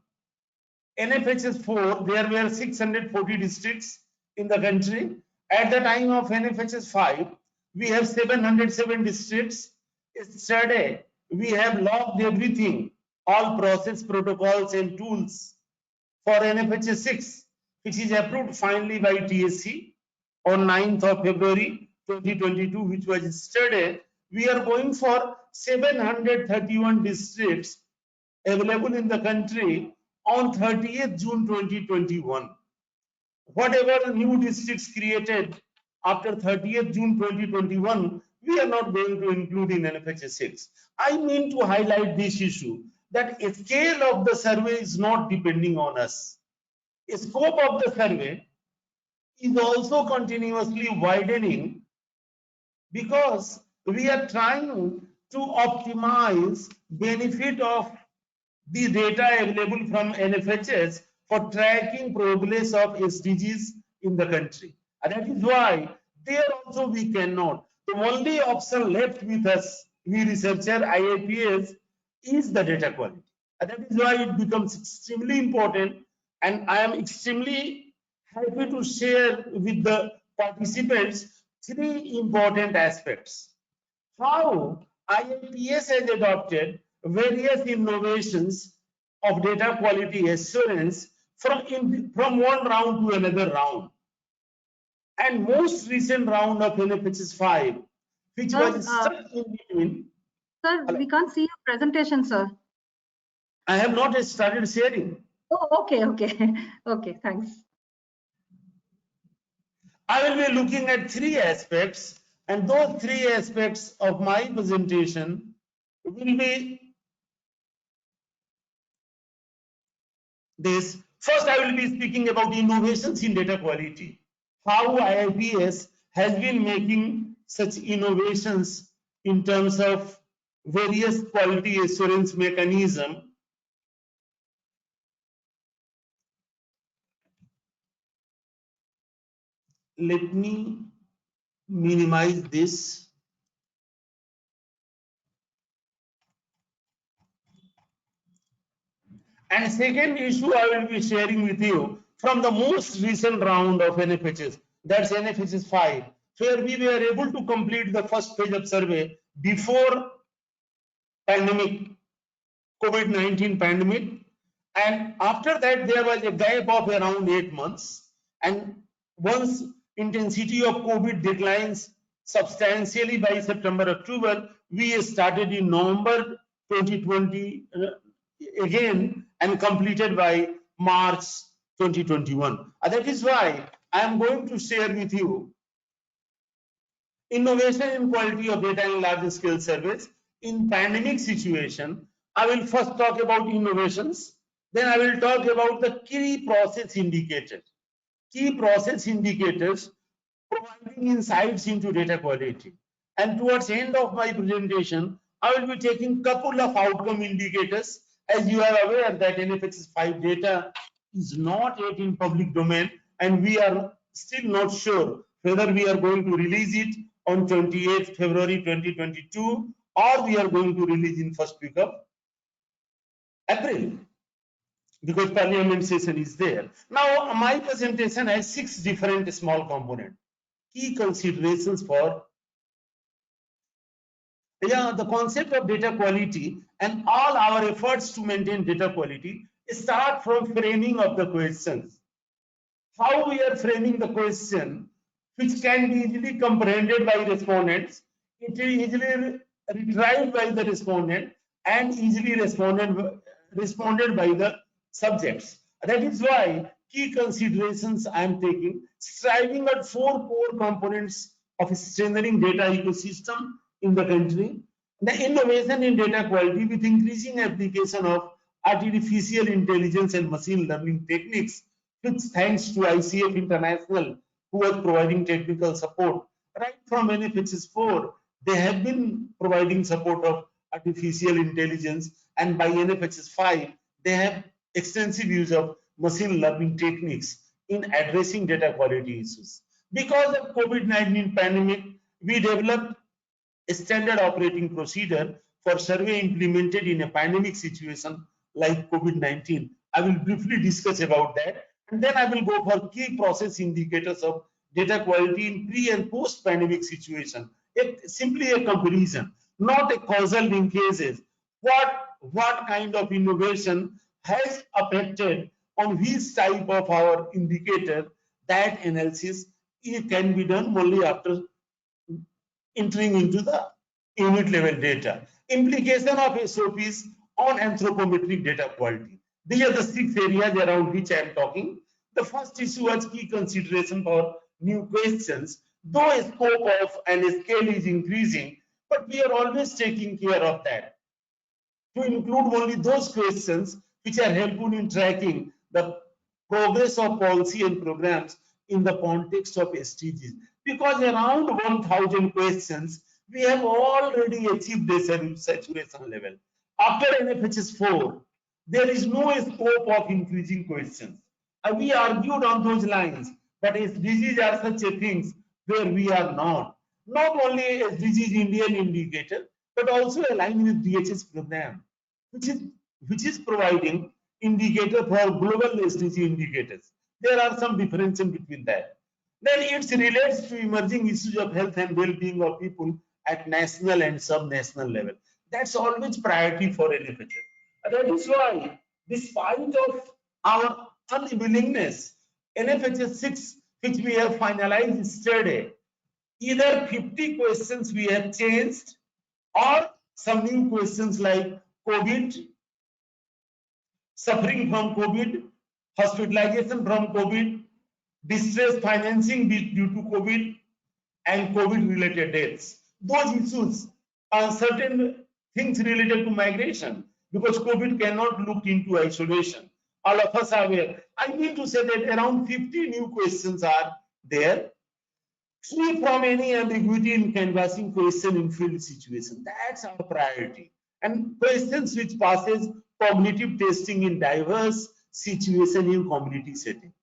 NFHS 4, there were 640 districts in the country. At the time of NFHS 5, we have 707 districts. Yesterday, we have logged everything, all process protocols and tools for NFHS 6, which is approved finally by TSC on 9th of February 2022, which was yesterday. We are going for 731 districts available in the country on 30th June 2021. Whatever new districts created after 30th June 2021, we are not going to include in NFHS 6. I mean to highlight this issue that a scale of the survey is not depending on us. A scope of the survey is also continuously widening because we are trying to optimize benefit of the data available from NFHS for tracking progress of SDGs in the country. And that is why there also we cannot. The only option left with us, we researcher, IIPS, is the data quality. And that is why it becomes extremely important. And I am extremely happy to share with the participants three important aspects. How IIPS has adopted various innovations of data quality assurance from one round to another round. And most recent round of NFHS 5, which was stuck in between. Sir, we can't see your presentation, sir. I have not started sharing. Oh, okay. Okay, thanks. I will be looking at three aspects, and those three aspects of my presentation will be this. First, I will be speaking about innovations in data quality. How IIPS has been making such innovations in terms of various quality assurance mechanism. Let me minimize this. And second issue I will be sharing with you from the most recent round of NFHS, that's NFHS 5, where we were able to complete the first phase of survey before pandemic, COVID-19 pandemic. And after that, there was a gap of around 8 months. And once intensity of COVID declines substantially by September, October, we started in November 2020 again and completed by March 2021. That is why I am going to share with you innovation in quality of data in large scale surveys. in pandemic situation, I will first talk about innovations, then I will talk about the key process indicators. Key process indicators providing insights into data quality. And towards the end of my presentation, I will be taking couple of outcome indicators. As you are aware that NFHS 5 data is not yet in public domain, and we are still not sure whether we are going to release it on 28th February 2022 or we are going to release in first week of April, because parliament session is there. Now my presentation has 6 different small components. Key considerations for the concept of data quality, and all our efforts to maintain data quality start from framing of the questions. How we are framing the question, which can be easily comprehended by respondents, it is easily retrieved by the respondent, and easily responded by the subjects. That is why key considerations I am taking, striving at 4 core components of strengthening data ecosystem in the country. The innovation in data quality with increasing application of artificial intelligence and machine learning techniques, which thanks to ICF International, who was providing technical support right from NFHS 4, they have been providing support of artificial intelligence, and by NFHS 5 they have extensive use of machine learning techniques in addressing data quality issues. Because of COVID-19 pandemic, we developed a standard operating procedure for survey implemented in a pandemic situation like COVID-19. I will briefly discuss about that, and then I will go for key process indicators of data quality in pre and post pandemic situation. Simply a comparison, not a causal linkages. What kind of innovation has affected on which type of our indicator? That analysis can be done only after entering into the unit level data. Implication of SOPs on anthropometric data quality. These are the 6 areas around which I am talking. The first issue was key consideration for new questions. Though a scope of and a scale is increasing, but we are always taking care of that to include only those questions which are helpful in tracking the progress of policy and programs in the context of SDGs. Because around 1,000 questions, we have already achieved a saturation level. After NFHS 4, there is no scope of increasing questions. We argued on those lines, but SDGs are such a things where we are not. Not only SDGs Indian indicator, but also aligned with DHS program, which is providing indicator for global SDG indicators. There are some differences between that. Then it relates to emerging issues of health and well-being of people at national and sub-national level. That's always priority for NFHS. That is why, despite of our unwillingness, NFHS 6, which we have finalized yesterday, either 50 questions we have changed, or some new questions like COVID, suffering from COVID, hospitalization from COVID, distress financing due to COVID, and COVID related deaths. Those issues are certain things related to migration, because COVID cannot look into isolation. All of us are aware. I mean to say that around 50 new questions are there, free from any ambiguity in canvassing question in field situation. That's our priority. And questions which passes cognitive testing in diverse situation in community setting.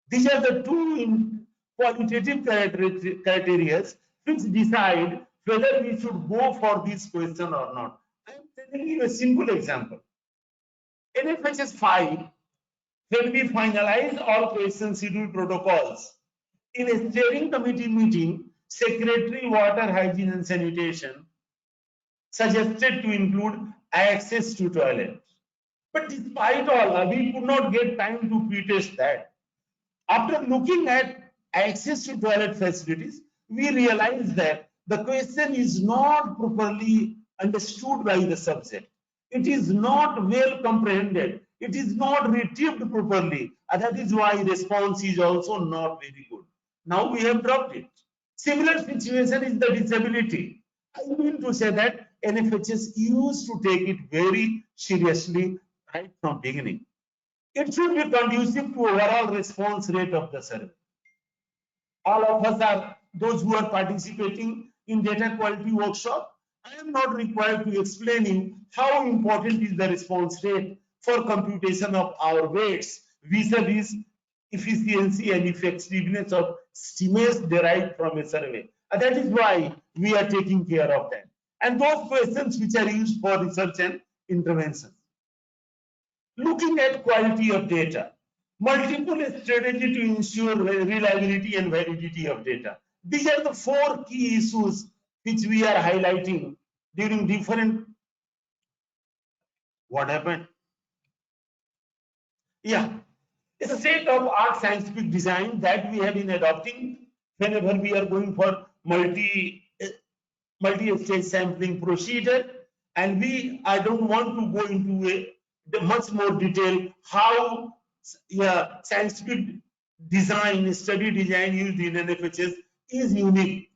These are the 2 qualitative criteria which decide whether we should go for this question or not. I am telling you a simple example. NFHS 5, when we finalize all question schedule protocols, in a steering committee meeting, Secretary Water, Hygiene and Sanitation suggested to include access to toilet. But despite all, we could not get time to pretest that. After looking at access to toilet facilities, we realized that the question is not properly understood by the subject. It is not well comprehended. It is not retrieved properly. And that is why response is also not very good. Now we have dropped it. Similar situation is the disability. I mean to say that NFHS used to take it very seriously right from beginning. It should be conducive to overall response rate of the survey. All of us are those who are participating in data quality workshop. I am not required to explain you how important is the response rate for computation of our weights vis-a-vis efficiency and effectiveness of estimates derived from a survey. And that is why we are taking care of that. And those questions which are used for research and intervention. Looking at quality of data, multiple strategy to ensure reliability and validity of data. These are the 4 key issues which we are highlighting during different. What happened? Yeah, it's a state-of-art scientific design that we have been adopting whenever we are going for multi-stage sampling procedure. And I don't want to go into much more detail how scientific design, study design used in NFHS is unique.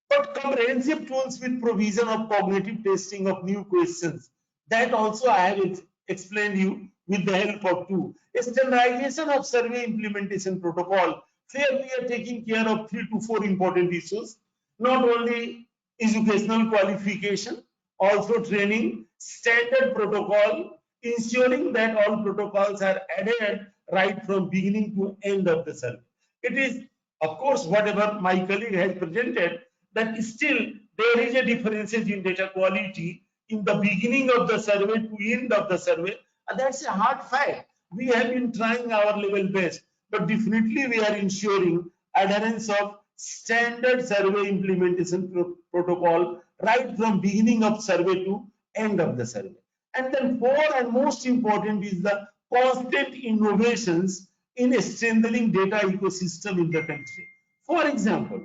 But comprehensive tools with provision of cognitive testing of new questions, that also I have explained you with the help of two. A standardization of survey implementation protocol. Here we are taking care of 3 to 4 important issues. Not only educational qualification, also training, standard protocol, ensuring that all protocols are adhered right from beginning to end of the survey. It is, of course, whatever my colleague has presented, that still there is a difference in data quality in the beginning of the survey to end of the survey. And that's a hard fact. We have been trying our level best, but definitely we are ensuring adherence of standard survey implementation protocol right from beginning of survey to end of the survey. And then 4 and most important is the constant innovations in strengthening data ecosystem in the country. For example,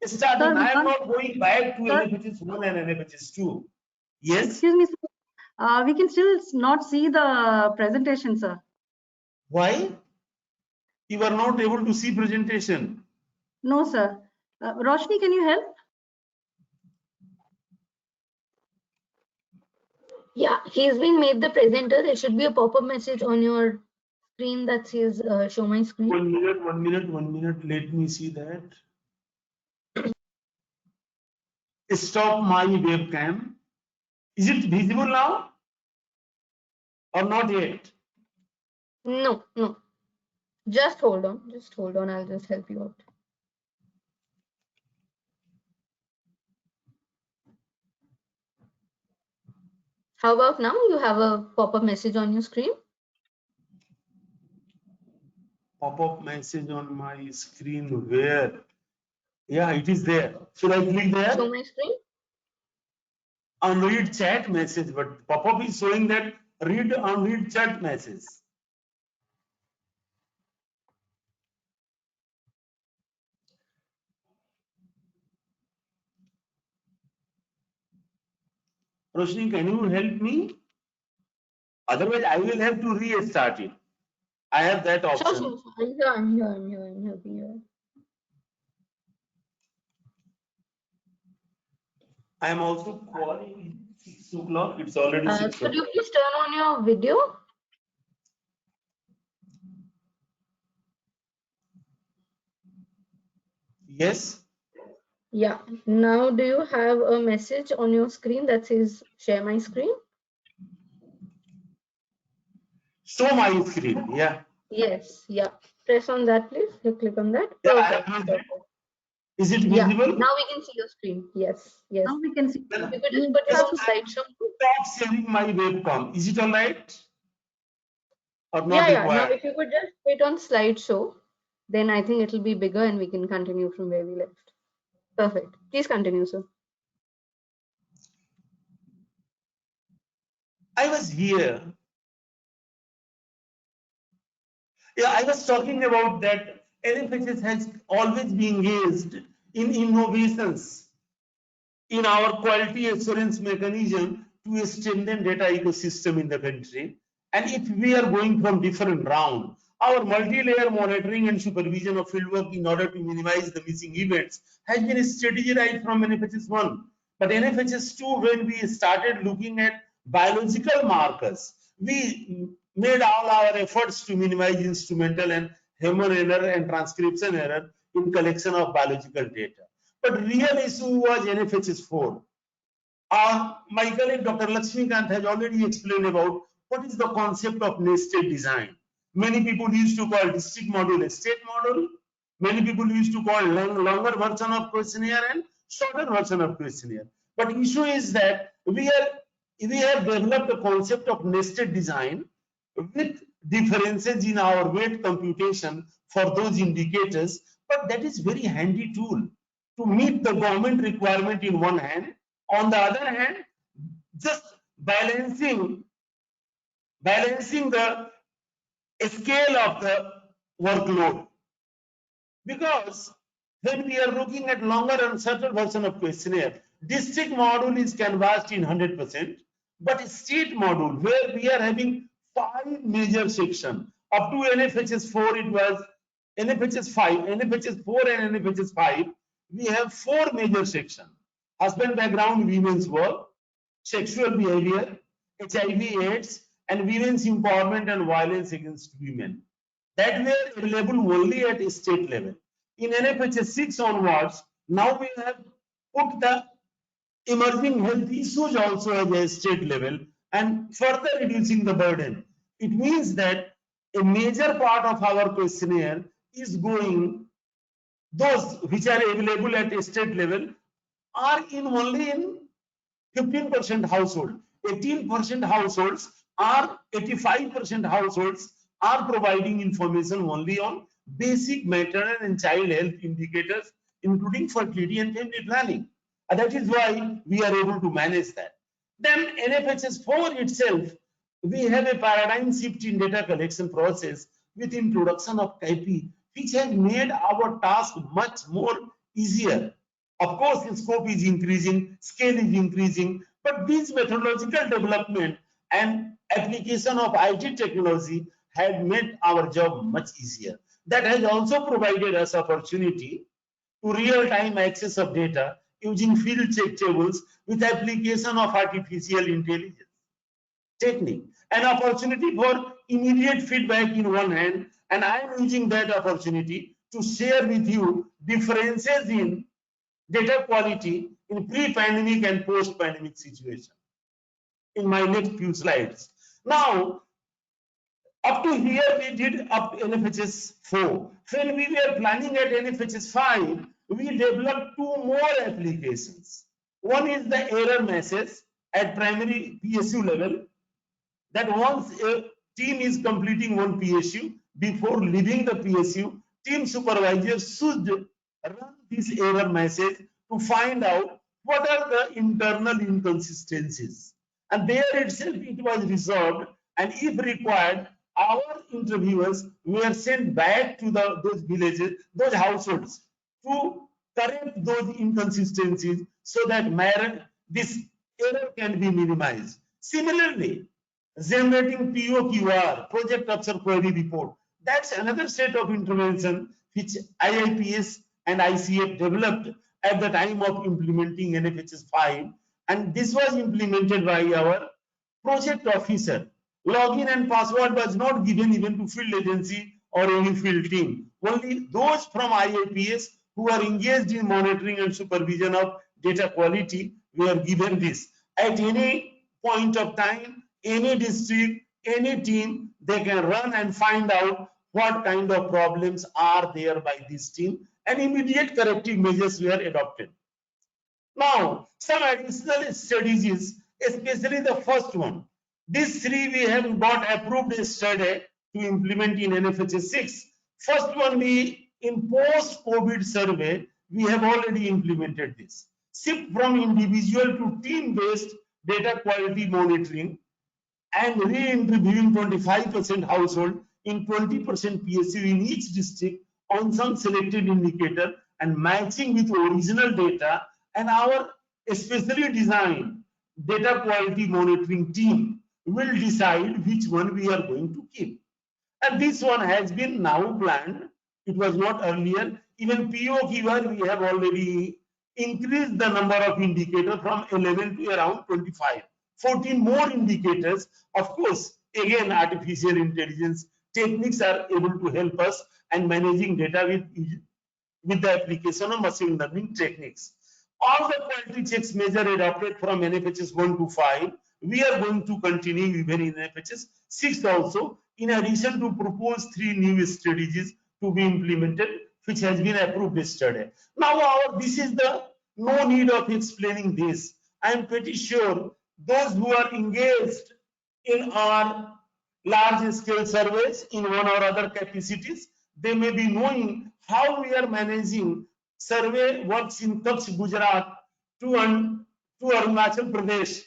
starting, I am not going back to NFHS 1 and NFHS 2. Yes? Excuse me, sir. We can still not see the presentation, sir. Why? You are not able to see presentation. No, sir. Roshni, can you help? Yeah, he's been made the presenter. There should be a pop-up message on your screen that says show my screen. 1 minute, 1 minute, 1 minute. Let me see that. Stop my webcam. Is it visible now or not yet? No, no. Just hold on. Just hold on. I'll just help you out. How about now? You have a pop-up message on your screen? Pop-up message on my screen where? Yeah, it is there. Should I click there? Show my screen? Unread chat message, but pop-up is showing that read unread chat message. Roshni, can you help me? Otherwise, I will have to restart it. I have that option. Sure. I'm here. I'm helping you. I am also calling 6 o'clock. It's already 6 o'clock. Could you please turn on your video? Yes. Yeah. Now, do you have a message on your screen that says share my screen? Show my screen. Yeah. Yes. Yeah. Press on that, please. You click on that. Yeah, Perfect. Is it visible? Yeah. Now we can see your screen. Yes. Yes. Now we can see. You could just put it on slideshow. Stop sharing my webcam. Is it all right? Or not Yeah. required? Now, if you could just put it on slideshow, then I think it will be bigger and we can continue from where we left. Perfect. Please continue, sir. I was here. Yeah, I was talking about that NFHS has always been engaged in innovations in our quality assurance mechanism to strengthen data ecosystem in the country. And if we are going from different round, our multi-layer monitoring and supervision of fieldwork in order to minimize the missing events has been a strategy right from NFHS 1. But NFHS 2, when we started looking at biological markers, we made all our efforts to minimize instrumental and human error and transcription error in collection of biological data. But real issue was NFHS 4. My colleague Dr. Lakshmikant has already explained about what is the concept of nested design. Many people used to call district module a state model. Many people used to call longer version of questionnaire and shorter version of questionnaire. But issue is that we have developed a concept of nested design with differences in our weight computation for those indicators. But that is very handy tool to meet the government requirement in one hand. On the other hand, just balancing the scale of the workload. Because when we are looking at longer and shorter version of questionnaire, district module is canvassed in 100%, but state module, where we are having 5 major sections. Up to NFHS 4, it was NFHS 5, NFHS 4 and NFHS 5, we have 4 major sections. Husband background, women's work, sexual behavior, HIV/AIDS, and women's empowerment and violence against women. That were available only at state level. In NFHS 6 onwards, now we have put the emerging health issues also at a state level and further reducing the burden. It means that a major part of our questionnaire is going, those which are available at a state level are in only in 15% household. 18% households are 85% households are providing information only on basic maternal and child health indicators, including fertility and family planning. And that is why we are able to manage that. Then NFHS 4 itself, we have a paradigm shift in data collection process with introduction of KP, which has made our task much more easier. Of course, the scope is increasing, scale is increasing, but this methodological development and application of IT technology had made our job much easier. That has also provided us opportunity to real-time access of data using field check tables with application of artificial intelligence technique. An opportunity for immediate feedback in one hand, and I am using that opportunity to share with you differences in data quality in pre-pandemic and post-pandemic situation in my next few slides. Now, up to here we did up NFHS 4. When we were planning at NFHS 5, we developed 2 more applications. One is the error message at primary PSU level, that once a team is completing one PSU, before leaving the PSU, team supervisor should run this error message to find out what are the internal inconsistencies. And there itself it was resolved, and if required, our interviewers were sent back to those villages, those households, to correct those inconsistencies so that this error can be minimized. Similarly, generating POQR, Project Officer Query Report, that's another set of intervention which IIPS and ICF developed at the time of implementing NFHS 5, and this was implemented by our project officer. Login and password was not given even to field agency or any field team. Only those from IIPS who are engaged in monitoring and supervision of data quality were given this. At any point of time, any district, any team, they can run and find out what kind of problems are there by this team, and immediate corrective measures were adopted. Now, some additional strategies, especially the first one. These 3 we have got approved yesterday to implement in NFHS 6. First one, we in post-COVID survey, we have already implemented this. Shift from individual to team-based data quality monitoring and re-interviewing 25% household in 20% PSU in each district on some selected indicator and matching with original data, and our specially designed data quality monitoring team will decide which one we are going to keep. And this one has been now planned. It was not earlier. Even POQR we have already increased the number of indicators from 11 to around 25. 14 more indicators. Of course, again, artificial intelligence techniques are able to help us and managing data with the application of machine learning techniques. All the quality checks measure adopted from NFHS 1 to 5, we are going to continue even in NFHS 6 also, in addition to propose 3 new strategies to be implemented, which has been approved yesterday. Now, this is the no need of explaining this. I am pretty sure those who are engaged in our large scale surveys in one or other capacities, they may be knowing how we are managing survey works in Kutch, Gujarat to Arunachal Pradesh,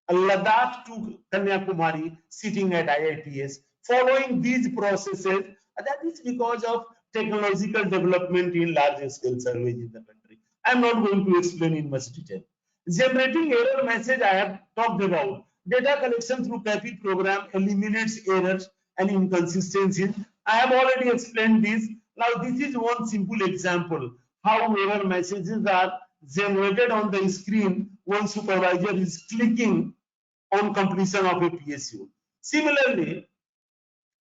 Ladakh to Kanyakumari, sitting at IIPS. Following these processes, that is because of technological development in large scale surveys in the country. I am not going to explain in much detail. Generating error message I have talked about. Data collection through CAPI program eliminates errors and inconsistencies. I have already explained this. Now this is one simple example how error messages are generated on the screen when supervisor is clicking on completion of a PSU. Similarly,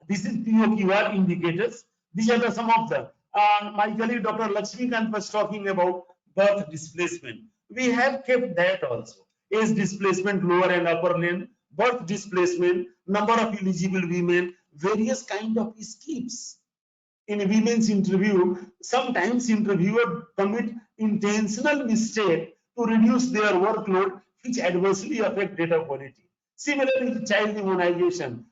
this is POQR indicators. These are some of them. My colleague Dr. Lakshmikant was talking about birth displacement. We have kept that also. Age displacement, lower and upper limb, birth displacement, number of eligible women, various kind of skips. In a women's interview, sometimes interviewer commit intentional mistake to reduce their workload, which adversely affect data quality. Similarly, child immunization.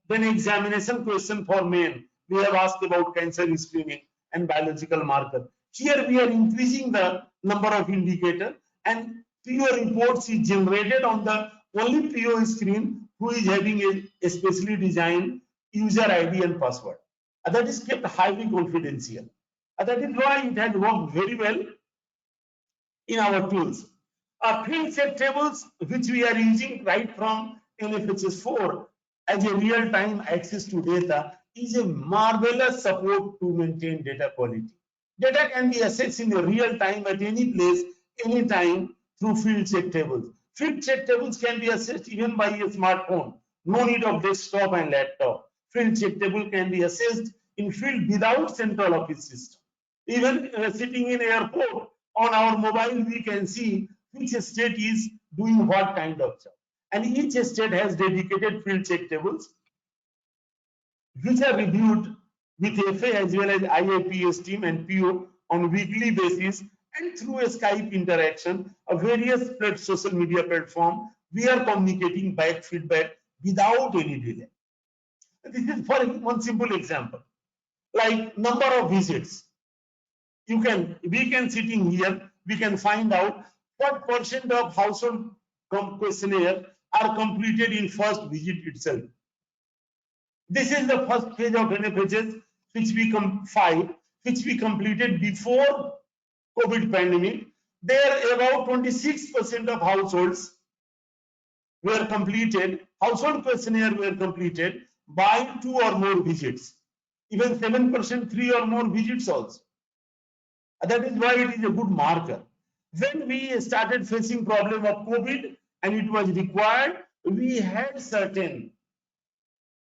Then examination question for men. We have asked about cancer screening and biological marker. Here we are increasing the number of indicators, and PO reports is generated on the only PO screen who is having a specially designed user ID and password. That is kept highly confidential. That is why it has worked very well in our tools. Field check tables, which we are using right from NFHS 4 as a real-time access to data, is a marvelous support to maintain data quality. Data can be accessed in real time at any place, anytime through field check tables. Field check tables can be accessed even by a smartphone. No need of desktop and laptop. Field check table can be accessed in field without central office system. Even sitting in airport on our mobile, we can see which state is doing what kind of job. And each state has dedicated field check tables, which are reviewed with FA as well as IIPS team and PO on weekly basis, and through a Skype interaction, a various social media platform, we are communicating back feedback without any delay. This is for one simple example, like number of visits. We can sitting here, we can find out what percent of household questionnaire are completed in first visit itself. This is the first page of NFHS, which we completed before COVID pandemic. There about 26% of households were completed, household questionnaire were completed by 2 or more visits. Even 7% 3 or more visits also. That is why it is a good marker. When we started facing problem of COVID and it was required, we had certain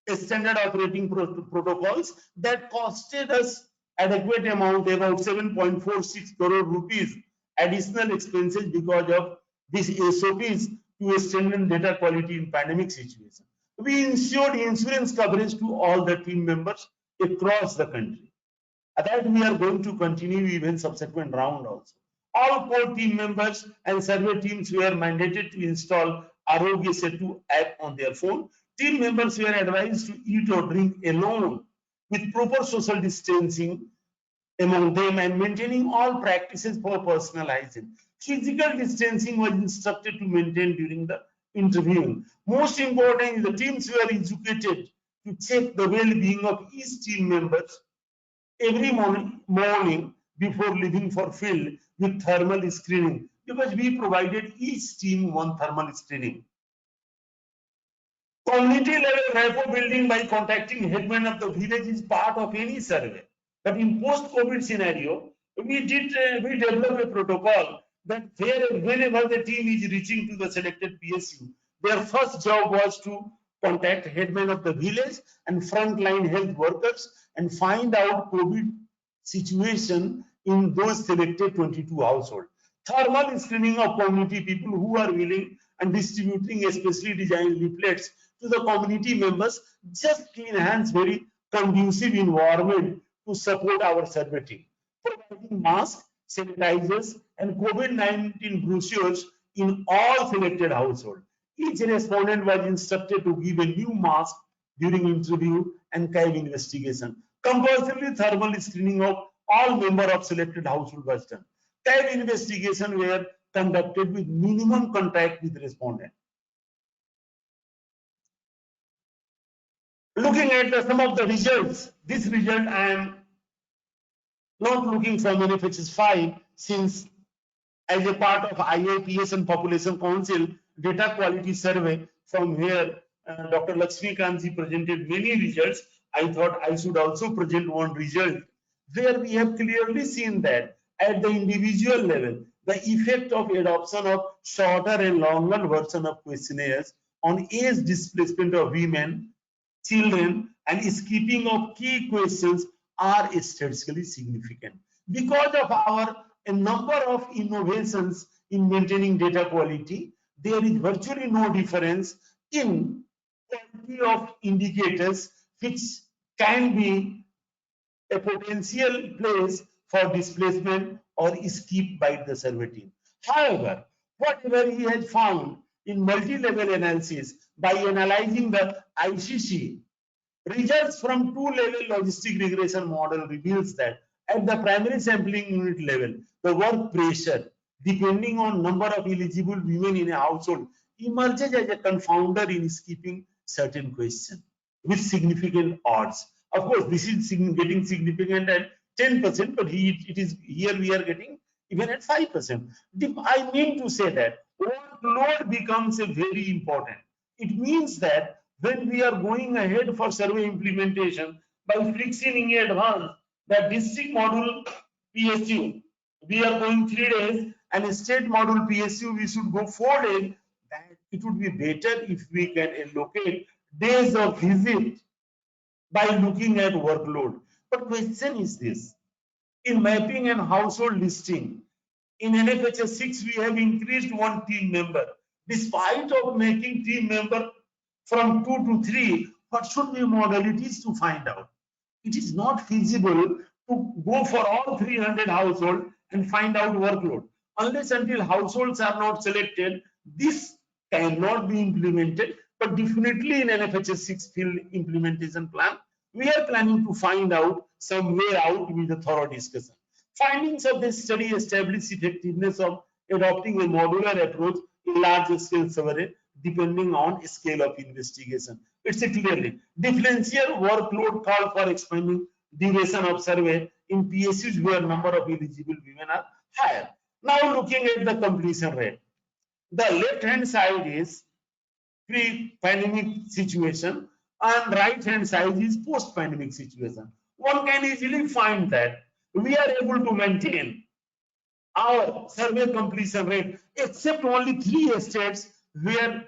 standard operating protocols that costed us adequate amount, about 7.46 crore rupees additional expenses because of these SOPs to strengthen data quality in pandemic situation. We ensured insurance coverage to all the team members across the country. That we are going to continue even subsequent round also. All core team members and survey teams were mandated to install Arogya Setu app on their phone. Team members were advised to eat or drink alone with proper social distancing among them and maintaining all practices for personal hygiene. Physical distancing was instructed to maintain during the interviewing. Most important is the teams were educated to check the well-being of each team members every morning before leaving for field with thermal screening, because we provided each team one thermal screening. Community level rapport building by contacting headmen of the village is part of any survey. But in post-COVID scenario, we developed a protocol that whenever the team is reaching to the selected PSU, their first job was to contact headmen of the village and frontline health workers and find out COVID situation in those selected 22 households. Thermal screening of community people who are willing and distributing a specially designed leaflets to the community members just to enhance very conducive environment to support our survey team. Providing masks, sanitizers, and COVID-19 brochures in all selected households. Each respondent was instructed to give a new mask during interview and cave investigation. Compulsory thermal screening of all members of selected household was done. Cave investigation were conducted with minimum contact with respondent. Looking at some of the results, this result I am not looking from NFHS 5 since as a part of IIPS and Population Council data quality survey from where Dr. Lakshmikant presented many results. I thought I should also present one result where we have clearly seen that at the individual level, the effect of adoption of shorter and longer version of questionnaires on age displacement of women, children, and skipping of key questions are statistically significant. Because of a number of innovations in maintaining data quality, there is virtually no difference in quality of indicators which can be a potential place for displacement or skip by the survey team. However, whatever he has found in multi-level analysis by analyzing the ICC, results from two-level logistic regression model reveals that at the primary sampling unit level, the work pressure, depending on number of eligible women in a household, emerges as a confounder in skipping certain questions with significant odds. Of course, this is getting significant at 10%, but it is here we are getting even at 5%. I mean to say that workload becomes a very important. It means that when we are going ahead for survey implementation by fixing in advance the district module PSU, we are going 3 days, and a state module PSU we should go 4 days. That it would be better if we can allocate days of visit by looking at workload. But question is this: in mapping and household listing, in NFHS 6 we have increased one team member. Despite of making team member from 2 to 3, what should be modalities to find out? It is not feasible to go for all 300 households and find out workload. Unless until households are not selected, this cannot be implemented. But definitely in NFHS 6 field implementation plan, we are planning to find out some way out with a thorough discussion. Findings of this study establish effectiveness of adopting a modular approach in large scale survey depending on scale of investigation. It's a clearly differential workload call for expanding duration of survey in PSUs where number of eligible women are higher. Now looking at the completion rate. The left hand side is pre-pandemic situation and right hand side is post-pandemic situation. One can easily find that we are able to maintain our survey completion rate, except only 3 states where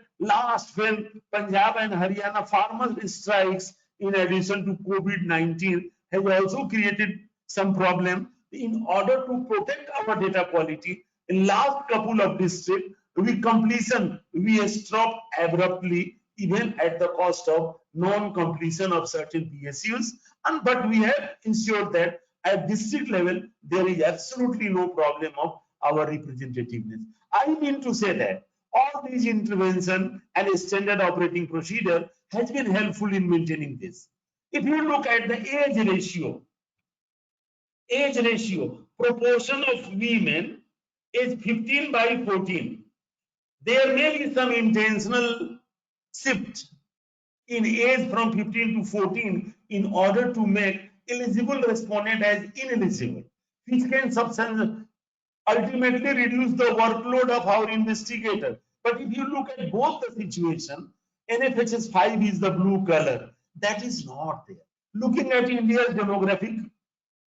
when Punjab and Haryana farmers strikes in addition to COVID-19 has also created some problem. In order to protect our data quality, in last couple of districts, we stopped abruptly even at the cost of non-completion of certain PSUs, but we have ensured that at district level there is absolutely no problem of our representativeness. I mean to say that all these intervention and a standard operating procedure has been helpful in maintaining this. If you look at the age ratio, proportion of women is 15 by 14. There may be some intentional shift in age from 15 to 14 in order to make eligible respondent as ineligible, which can ultimately reduce the workload of our investigator. But if you look at both the situation, NFHS 5 is the blue color. That is not there. Looking at India's demographic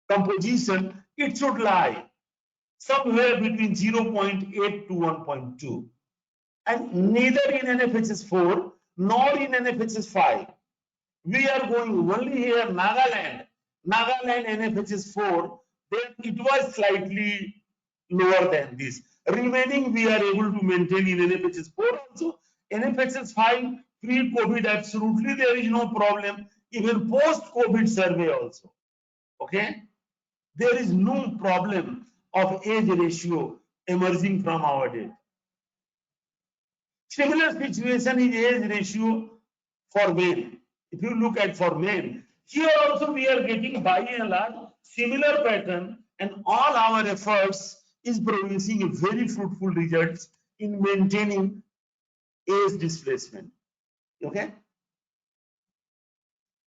composition, it should lie somewhere between 0.8 to 1.2. And neither in NFHS 4 nor in NFHS 5. We are going only here Nagaland NFHS 4, then it was slightly lower than this. Remaining we are able to maintain in NFHS 4 also. NFHS 5 pre-COVID absolutely there is no problem. Even post-COVID survey also. Okay, there is no problem of age ratio emerging from our data. Similar situation is age ratio for men. If you look at for men, here also we are getting by and large similar pattern, and all our efforts is producing a very fruitful results in maintaining age displacement. Okay.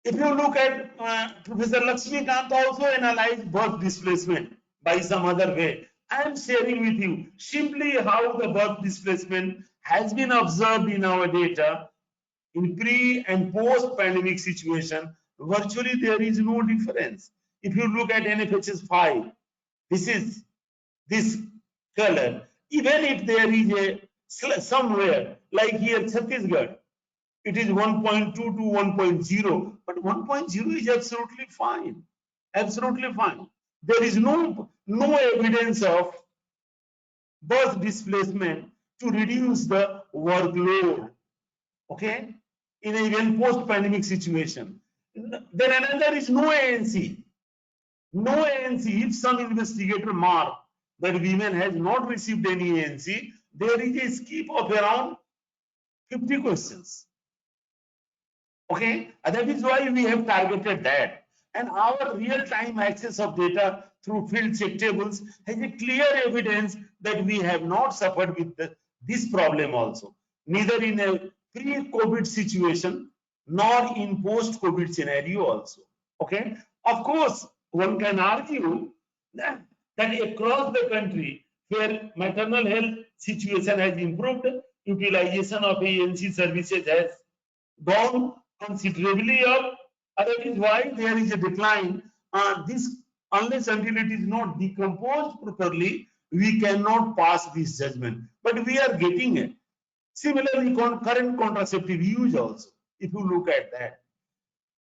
If you look at Professor Lakshmikant also analyzed birth displacement by some other way. I am sharing with you simply how the birth displacement has been observed in our data in pre and post pandemic situation. Virtually there is no difference. If you look at NFHS 5, this is this color. Even if there is a somewhere like here Chhattisgarh, it is 1.2 to 1.0, but 1.0 is absolutely fine. Absolutely fine. There is no evidence of birth displacement to reduce the workload. Okay, in a even post-pandemic situation. Then another is no ANC. No ANC. If some investigator mark that women has not received any ANC, there is a skip of around 50 questions. Okay, and that is why we have targeted that. And our real-time access of data through field check tables has a clear evidence that we have not suffered with this problem also, neither in a pre-COVID situation nor in post-COVID scenario also. Okay, of course, one can argue that across the country where maternal health situation has improved, utilization of ANC services has gone considerably up. That is why there is a decline. This, unless until it is not decomposed properly, we cannot pass this judgment. But we are getting it. Similarly, current contraceptive use also. If you look at that,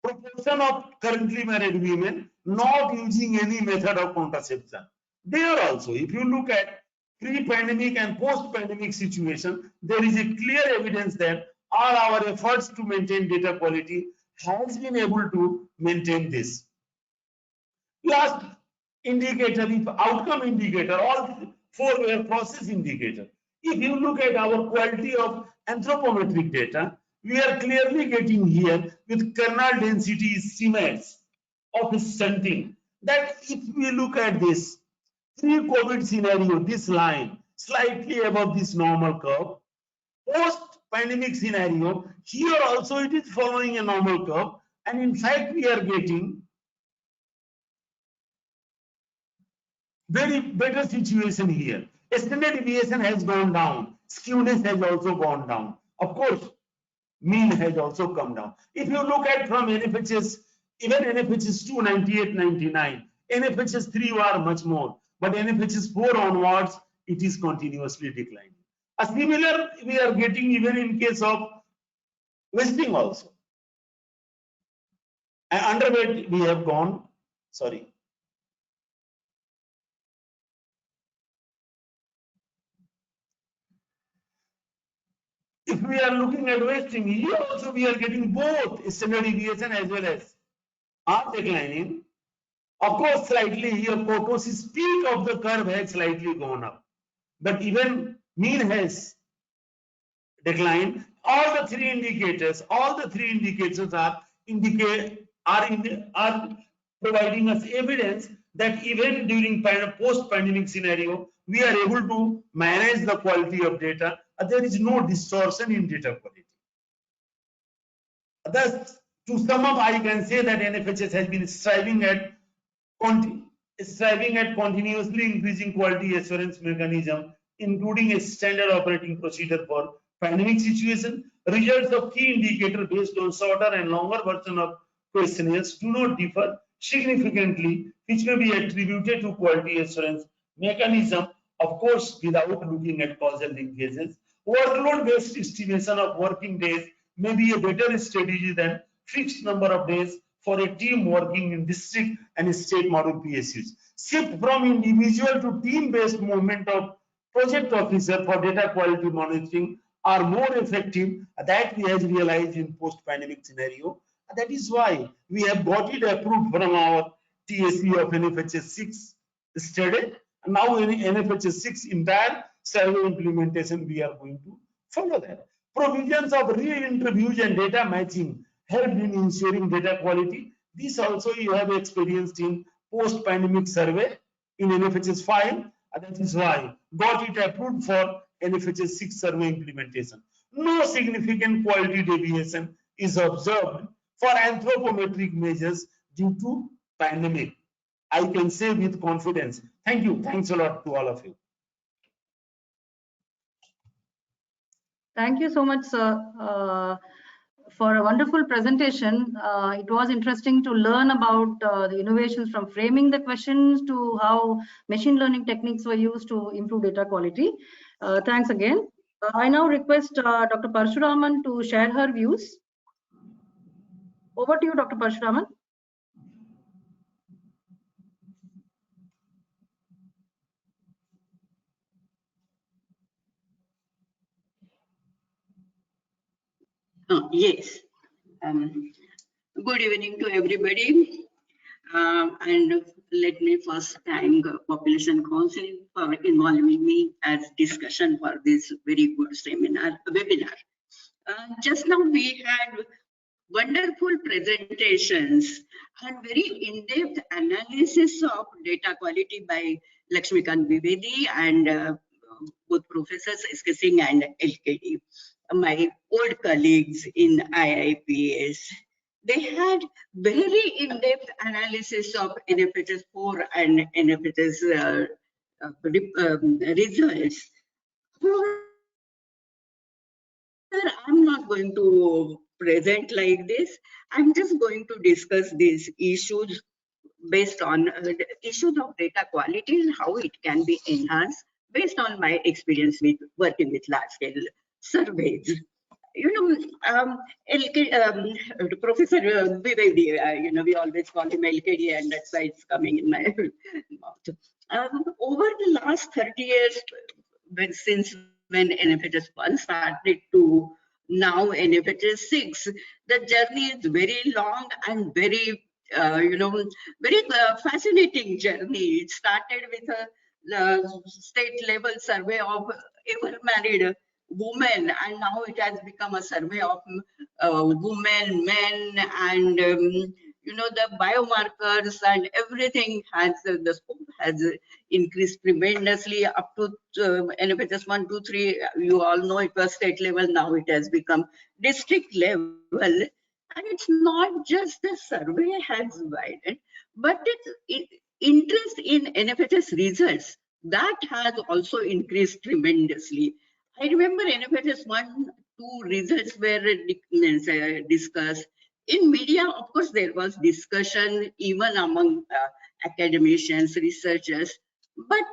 proportion of currently married women not using any method of contraception. There also, if you look at pre-pandemic and post-pandemic situation, there is a clear evidence that all our efforts to maintain data quality has been able to maintain this. Last indicator, if outcome indicator, all four were process indicator. If you look at our quality of anthropometric data, we are clearly getting here with kernel density estimates of stunting. That if we look at this pre-COVID scenario, this line slightly above this normal curve, post-pandemic scenario, here also it is following a normal curve, and in fact we are getting very better situation here. Standard deviation has gone down, skewness has also gone down. Of course, mean has also come down. If you look at from NFHS, even NFHS 2, 98, 99, NFHS 3 were much more, but NFHS 4 onwards, it is continuously declining. A similar we are getting even in case of wasting also. And underweight we have gone, sorry. If we are looking at wasting, here also we are getting both standard deviation as well as are declining. Of course, slightly here kurtosis peak of the curve has slightly gone up, but even mean has declined. All the three indicators are providing us evidence that even during post-pandemic scenario, we are able to manage the quality of data. There is no distortion in data quality. Thus, to sum up, I can say that NFHS has been striving at continuously increasing quality assurance mechanism, including a standard operating procedure for pandemic situation. Results of key indicator based on shorter and longer version of questionnaires do not differ significantly, which may be attributed to quality assurance mechanism, of course, without looking at causal linkages. Workload-based estimation of working days may be a better strategy than fixed number of days for a team working in district and state model PSUs. Shift from individual to team-based movement of project officer for data quality monitoring are more effective. That we have realized in post-pandemic scenario. That is why we have got it approved from our TSE of NFHS 6 study. Now in NFHS 6 entire survey implementation, we are going to follow that. Provisions of re-interviews and data matching help in ensuring data quality. This also you have experienced in post-pandemic survey in NFHS 5. That is why got it approved for NFHS 6 survey implementation. No significant quality deviation is observed for anthropometric measures due to pandemic. I can say with confidence. Thank you. Thanks a lot to all of you. Thank you so much, sir, for a wonderful presentation. It was interesting to learn about the innovations from framing the questions to how machine learning techniques were used to improve data quality. Thanks again. I now request Dr. Parshuraman to share her views. Over to you, Dr. Parshuraman. Yes. Good evening to everybody. And let me first thank Population Council for involving me as discussion for this very good webinar. Just now we had wonderful presentations and very in-depth analysis of data quality by Lakshmikant Vivedi and both professors S.K. Singh and LKD, my old colleagues in IIPS. They had very in-depth analysis of NFHS 4 and NFHS results. I'm not going to present like this. I'm just going to discuss these issues based on the issues of data quality and how it can be enhanced based on my experience with working with large-scale surveys. You know, Professor Vivedi, we always call him LKD, and that's why it's coming in my mouth. Over the last 30 years, since when NFHS 1 started to now NFHS 6, the journey is very long and very, very fascinating journey. It started with a state level survey of ever married women, and now it has become a survey of women, men, and the biomarkers and everything has the scope has increased tremendously up to NFHS 1, 2, 3. You all know it was state level. Now it has become district level, and it's not just the survey has widened, but its interest in NFHS results that has also increased tremendously. I remember NFHS 1, 2 results were discussed. In media, of course, there was discussion even among academicians, researchers, but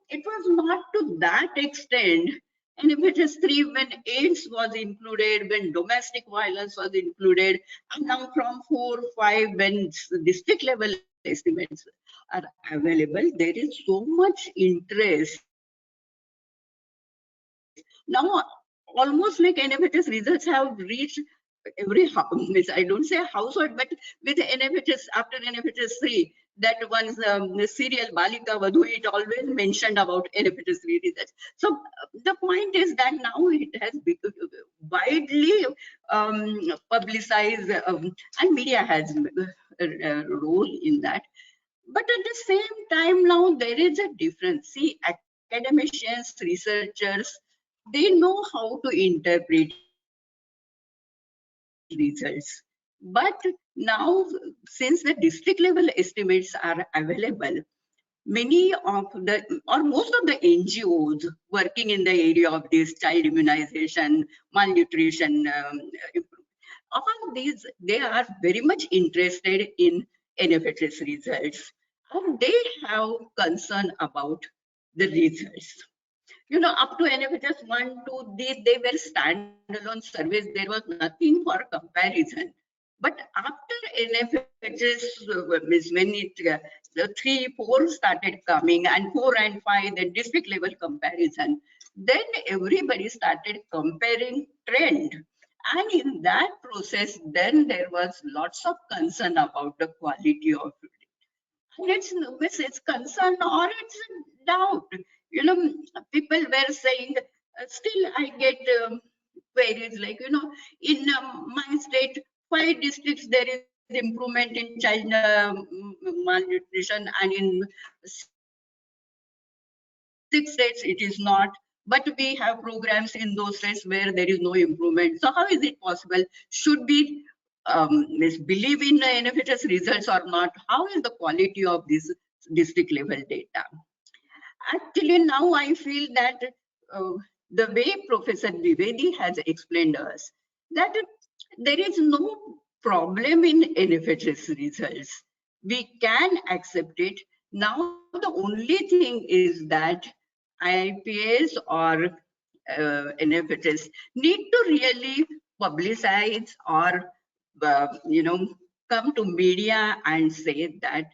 it was not to that extent. NFHS 3, when AIDS was included, when domestic violence was included, and now from 4, 5, when district level estimates are available, there is so much interest. Now, almost like NFHS results have reached every house. I don't say household, but with NFHS, after NFHS 3, that one's serial Balika Vadhu, it always mentioned about NFHS 3 results. So the point is that now it has become widely publicized, and media has a role in that. But at the same time, now there is a difference. See, academicians, researchers, they know how to interpret results. But now, since the district level estimates are available, many of the, or most of the NGOs working in the area of this child immunization, malnutrition, all these, they are very much interested in NFHS results. And they have concern about the results. You know, up to NFHS 1, 2, they were standalone surveys. There was nothing for comparison. But after NFHS, when the 3, 4 started coming, and 4 and 5, the district level comparison, then everybody started comparing trend. And in that process, then there was lots of concern about the quality of it. And it's concern or it's a doubt. You know, people were saying, still I get queries like, you know, in my state, 5 districts there is improvement in child malnutrition, and in 6 states it is not. But we have programs in those states where there is no improvement. So how is it possible? Should we believe in the NFHS results or not? How is the quality of this district level data? Actually, now I feel that the way Professor Dwivedi has explained us, that there is no problem in NFHS results. We can accept it. Now, the only thing is that IIPS or NFHS need to really publicize or you know, come to media and say that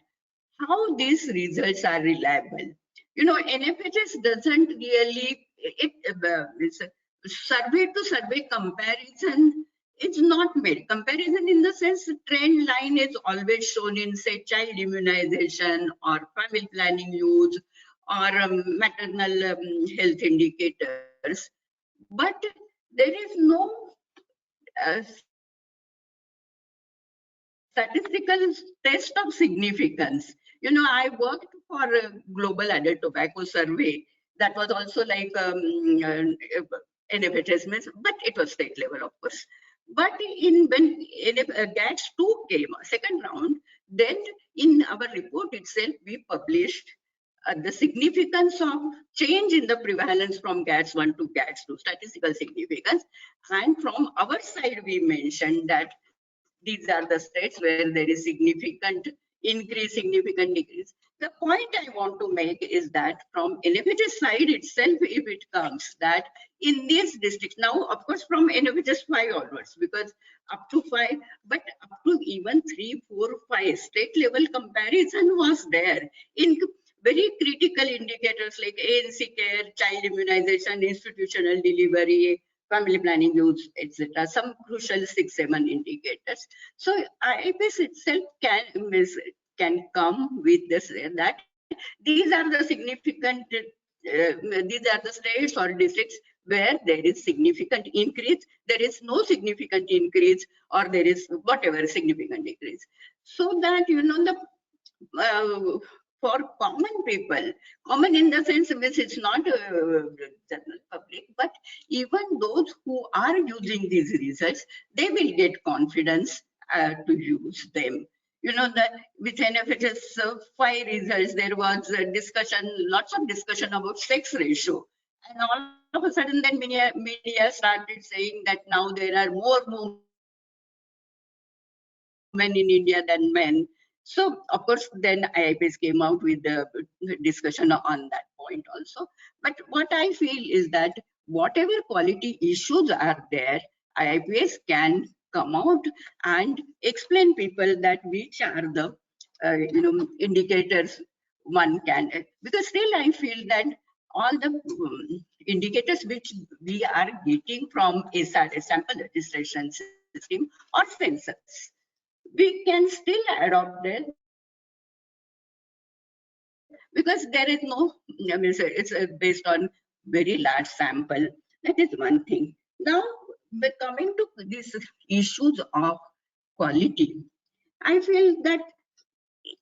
how these results are reliable. You know, NFHS doesn't really, it's a survey to survey comparison. It's not made. Comparison in the sense the trend line is always shown in, say, child immunization or family planning use or maternal health indicators. But there is no statistical test of significance. You know, I worked for a global adult tobacco survey that was also like NFHS, but it was state level, of course. But when GATS 2 came, second round, then in our report itself, we published the significance of change in the prevalence from GATS 1 to GATS 2, statistical significance. And from our side, we mentioned that these are the states where there is significant increase, significant decrease. The point I want to make is that from NFHS side itself, if it comes that in these districts, now of course from NFHS 5 onwards, because up to 5, but up to even 3, 4, 5 state level comparison was there in very critical indicators like ANC care, child immunization, institutional delivery, family planning use, etc. Some crucial 6-7 indicators. So IIPS itself can come with this, that these are the significant, these are the states or districts where there is significant increase, there is no significant increase, or there is whatever significant decrease. So that, you know, the for common people, common in the sense which it's not general public, but even those who are using these results, they will get confidence to use them. You know, that with NFHS 5 results, there was a discussion, lots of discussion about sex ratio. And all of a sudden, then media started saying that now there are more women in India than men. So, of course, then IIPS came out with the discussion on that point also. But what I feel is that whatever quality issues are there, IIPS can come out and explain people that which are the you know, indicators one can, because still I feel that all the indicators which we are getting from SRS, sample registration system or census, we can still adopt it because there is no, I mean, it's based on very large sample. That is one thing. Now, coming to these issues of quality, I feel that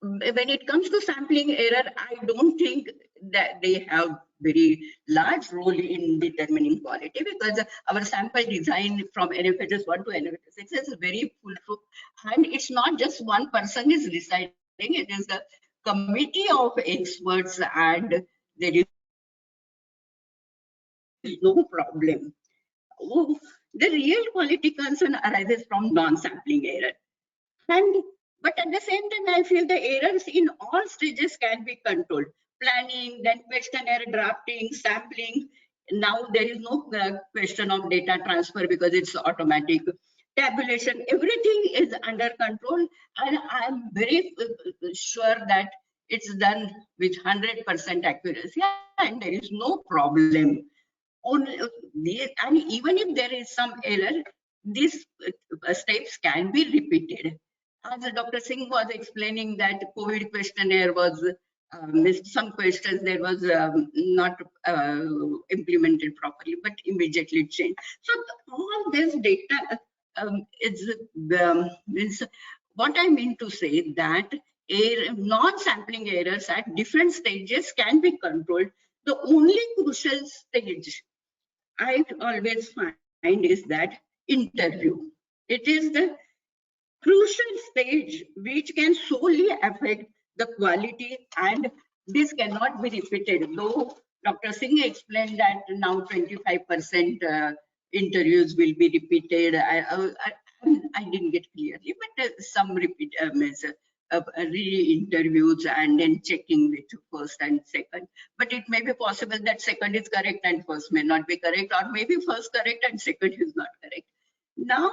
when it comes to sampling error, I don't think that they have very large role in determining quality, because our sample design from NFHS 1 to NFHS 6 is very foolproof, and it's not just one person is deciding, it is a committee of experts, and there is no problem. Oh, the real quality concern arises from non-sampling error. But at the same time, I feel the errors in all stages can be controlled. planning, then questionnaire drafting, sampling. Now there is no question of data transfer because it's automatic. Tabulation, everything is under control, and I am very sure that it's done with 100% accuracy, and there is no problem. Only, and even if there is some error, these steps can be repeated. As Dr. Singh was explaining that COVID questionnaire was missed some questions, there was not implemented properly, but immediately changed. So all this data is what I mean to say that non-sampling errors at different stages can be controlled. The only crucial stage I always find is that interview. It is the crucial stage which can solely affect the quality, and this cannot be repeated. Though Dr. Singh explained that now 25% interviews will be repeated. I didn't get clearly, but some repeat re-interviews and then checking with first and second. But it may be possible that second is correct and first may not be correct, or maybe first correct and second is not correct. Now,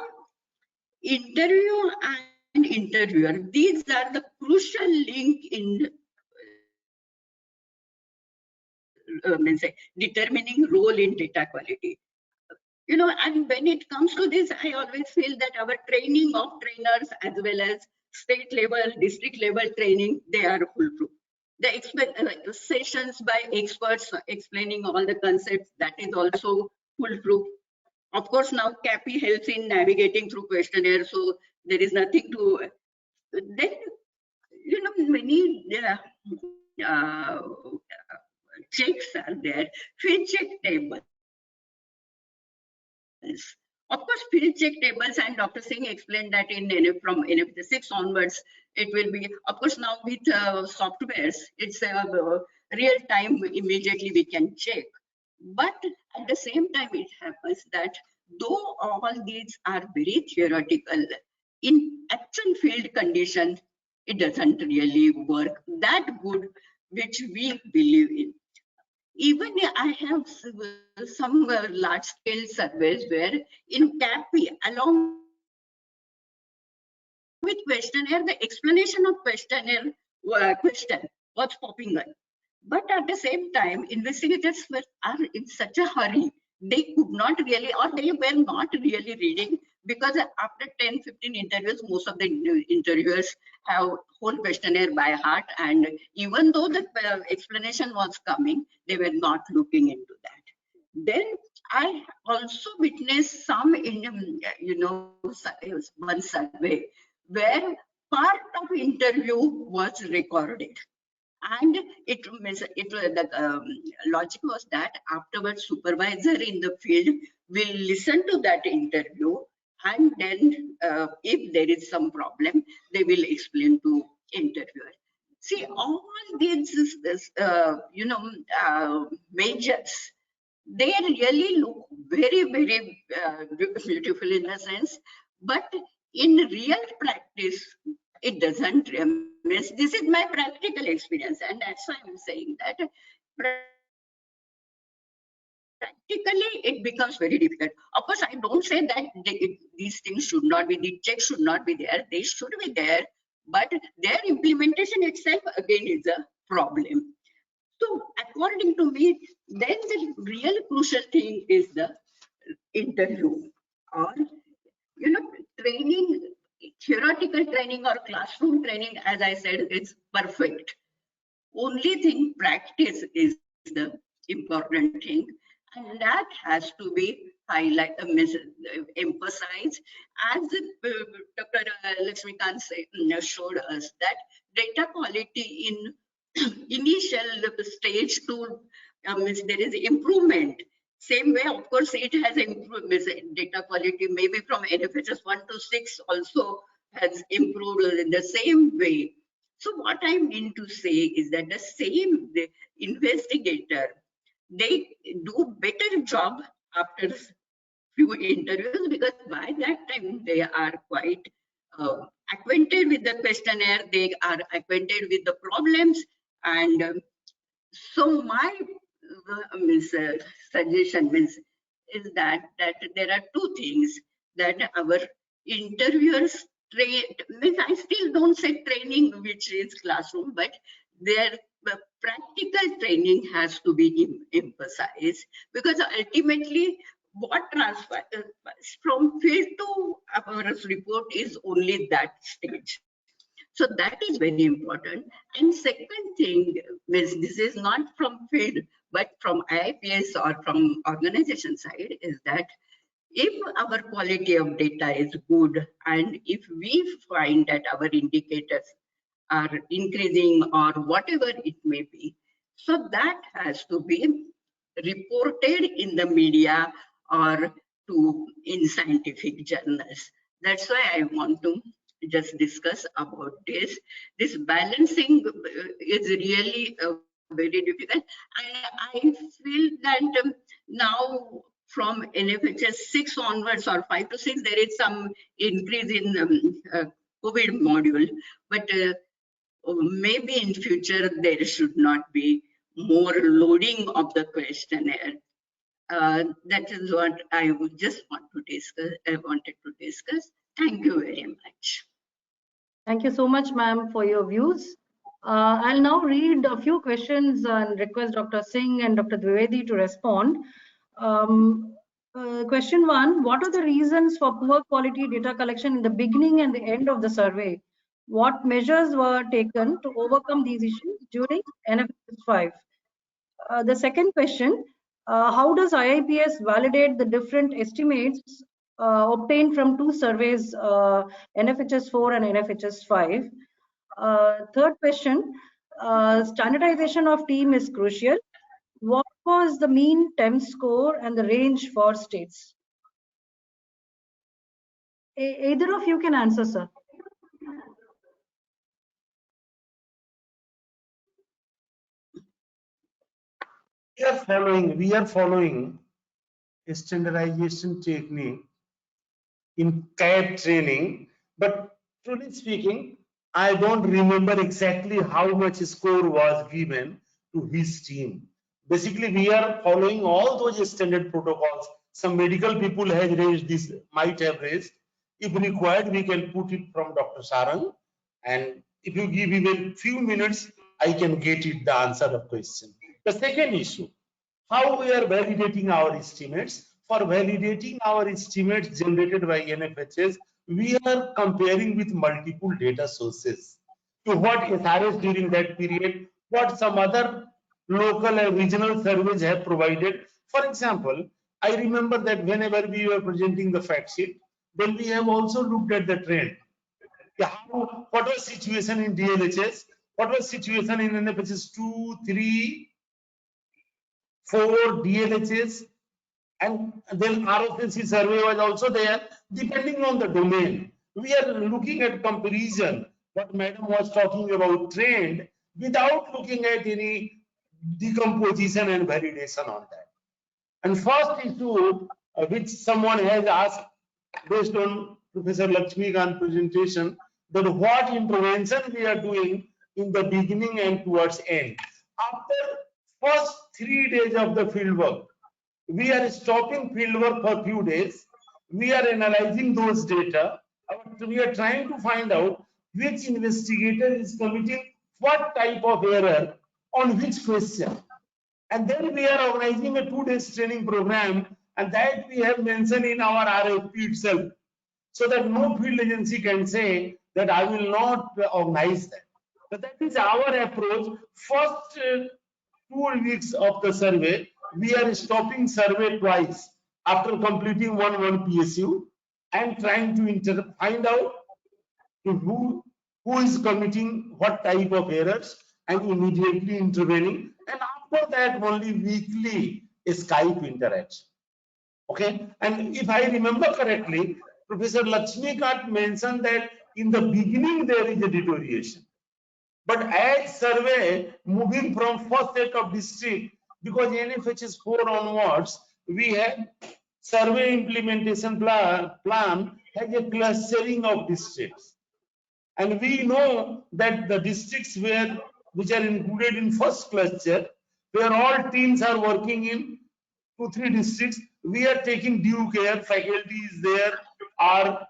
interview and interviewer, these are the crucial link in determining role in data quality. You know, and when it comes to this, I always feel that our training of trainers as well as state level, district level training, they are foolproof. The sessions by experts explaining all the concepts, that is also foolproof. Of course, now CAPI helps in navigating through questionnaire, so there is nothing to. Then, you know, many checks are there. Field check tables. Of course, field check tables, and Dr. Singh explained that from NFHS onwards, it will be, of course, now with softwares, it's real time, immediately we can check. But at the same time, it happens that though all these are very theoretical, in actual field conditions, it doesn't really work that good, which we believe in. Even I have some large scale surveys where in CAPI, along with questionnaire, the explanation of questionnaire question was popping up. But at the same time, investigators are in such a hurry, they could not really, or they were not really reading, because after 10-15 interviews, most of the interviewers have whole questionnaire by heart, and even though the explanation was coming, they were not looking into that. Then I also witnessed some in, one survey where part of interview was recorded. And the logic was that afterwards supervisor in the field will listen to that interview, and then if there is some problem, they will explain to interviewer. See, all these measures, they really look very, very beautiful in a sense, but in real practice, it doesn't. This is my practical experience, and that's why I'm saying that practically it becomes very difficult. Of course, I don't say that these things should not be, the checks should not be there. They should be there, but their implementation itself again is a problem. So according to me, then the real crucial thing is the interview, or training, theoretical training or classroom training. As I said, it's perfect. Only thing, practice is the important thing, and that has to be emphasized, as Dr. Lakshmikant showed us that data quality in initial stage to there is improvement. Same way, of course, it has improved. Data quality maybe from NFHS 1 to 6 also has improved in the same way. So what I mean to say is that the investigator, they do better job after few interviews, because by that time they are quite acquainted with the questionnaire, they are acquainted with the problems, and So my suggestion is that there are two things that our interviewers train. I still don't say training, which is classroom, but their practical training has to be emphasized, because ultimately what transfers from field to our report is only that stage. So that is very important. And second thing is, this is not from field, but from IIPS or from organization side, is that if our quality of data is good, and if we find that our indicators are increasing or whatever it may be, so that has to be reported in the media or in scientific journals. That's why I want to just discuss about this. This balancing is really very difficult, and I feel that now from NFHS 6 onwards or 5 to 6, there is some increase in COVID module, but maybe in future there should not be more loading of the questionnaire. That is what I would just want to discuss. I wanted to discuss. Thank you very much. Thank you so much, ma'am, for your views. I'll now read a few questions and request Dr. Singh and Dr. Dwivedi to respond. Question 1, what are the reasons for poor quality data collection in the beginning and the end of the survey? What measures were taken to overcome these issues during NFHS 5? The second question, how does IIPS validate the different estimates obtained from two surveys, NFHS 4 and NFHS 5? Third question, standardization of team is crucial. What was the mean TEM score and the range for states? Either of you can answer, sir. We are following a standardization technique in CAD training, but truly speaking, I don't remember exactly how much score was given to his team. Basically, we are following all those standard protocols. Some medical people have raised this, might have raised. If required, we can put it from Dr. Sarang. And if you give even few minutes, I can get it the answer of question. The second issue, how we are validating our estimates. For validating our estimates generated by NFHS, we are comparing with multiple data sources to what SRS during that period, what some other local and regional surveys have provided. For example, I remember that whenever we were presenting the fact sheet, then we have also looked at the trend. What was situation in DLHS? What was situation in NFHS 2, 3, 4 DLHS, and then RFC survey was also there. Depending on the domain, we are looking at comparison. What madam was talking about trend without looking at any decomposition and validation on that. And first issue which someone has asked based on Professor Lakshmikant's presentation, that what intervention we are doing in the beginning and towards end. After first 3 days of the field work, we are stopping field work for few days. We are analyzing those data. We are trying to find out which investigator is committing what type of error on which question. And then we are organizing a 2 days training program, and that we have mentioned in our RFP itself, so that no field agency can say that I will not organize that. But that is our approach. First 2 weeks of the survey, we are stopping survey twice after completing one PSU and trying to find out who is committing what type of errors and immediately intervening. And after that, only weekly Skype interaction. Okay, and if I remember correctly, Professor Lakshmikant mentioned that in the beginning there is a deterioration. But as survey moving from first set of district, because NFHS 4 onwards, we have survey implementation plan has a clustering of districts. And we know that the districts which are included in first cluster, where all teams are working in 2-3 districts. We are taking due care. Faculty is there. Our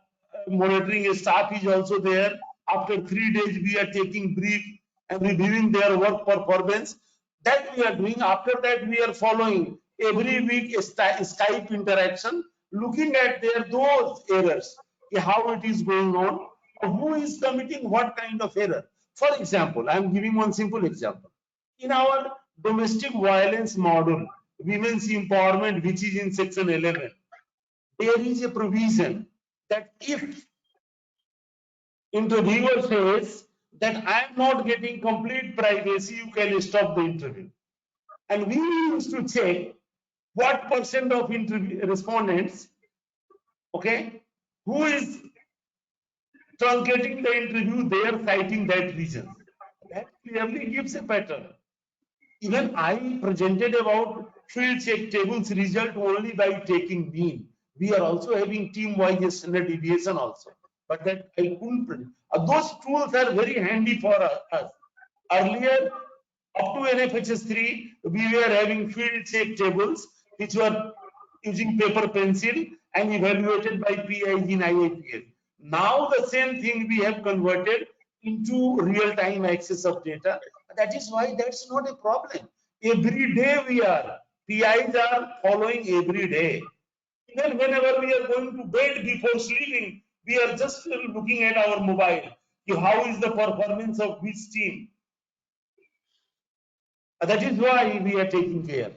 monitoring staff is also there. After 3 days, we are taking brief and reviewing their work performance. That we are doing. After that, we are following every week a Skype interaction, looking at those errors, how it is going on, who is committing what kind of error. For example, I am giving one simple example. In our domestic violence module, women's empowerment, which is in section 11, there is a provision that if interviewer says that I am not getting complete privacy, you can stop the interview. And we used to check what percent of respondents, okay, who is truncating the interview, they are citing that reason. That clearly gives a pattern. Even I presented about field check tables result only by taking mean. We are also having team-wise standard deviation also, but that I couldn't print. Those tools are very handy for us. Earlier, up to NFHS 3, we were having field check tables which were using paper pencil and evaluated by PIs in IIPS. Now the same thing we have converted into real-time access of data. That is why that's not a problem. Every day PIs are following every day. Even whenever we are going to bed before sleeping, we are just looking at our mobile. How is the performance of which team? That is why we are taking care.